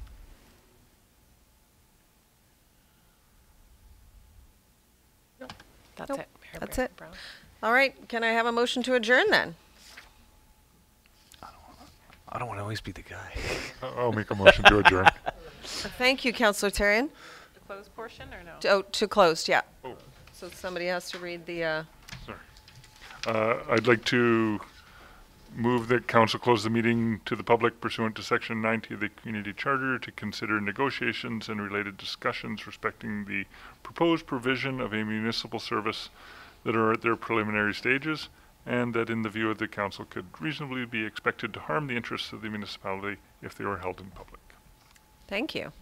That's Nope. it. Mayor That's Brown. it. All right. Can I have a motion to adjourn then? I don't want to always be the guy. I'll make a motion to adjourn. Thank you, Councillor Therrien. The closed portion or no? To closed, yeah. Oh. So somebody has to read the. Sorry. I'd like to move that council close the meeting to the public pursuant to section 90 of the community charter to consider negotiations and related discussions respecting the proposed provision of a municipal service that are at their preliminary stages, and that in the view of the council could reasonably be expected to harm the interests of the municipality if they were held in public. Thank you.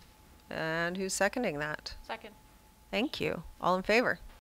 And who's seconding that? Second. Thank you. All in favor?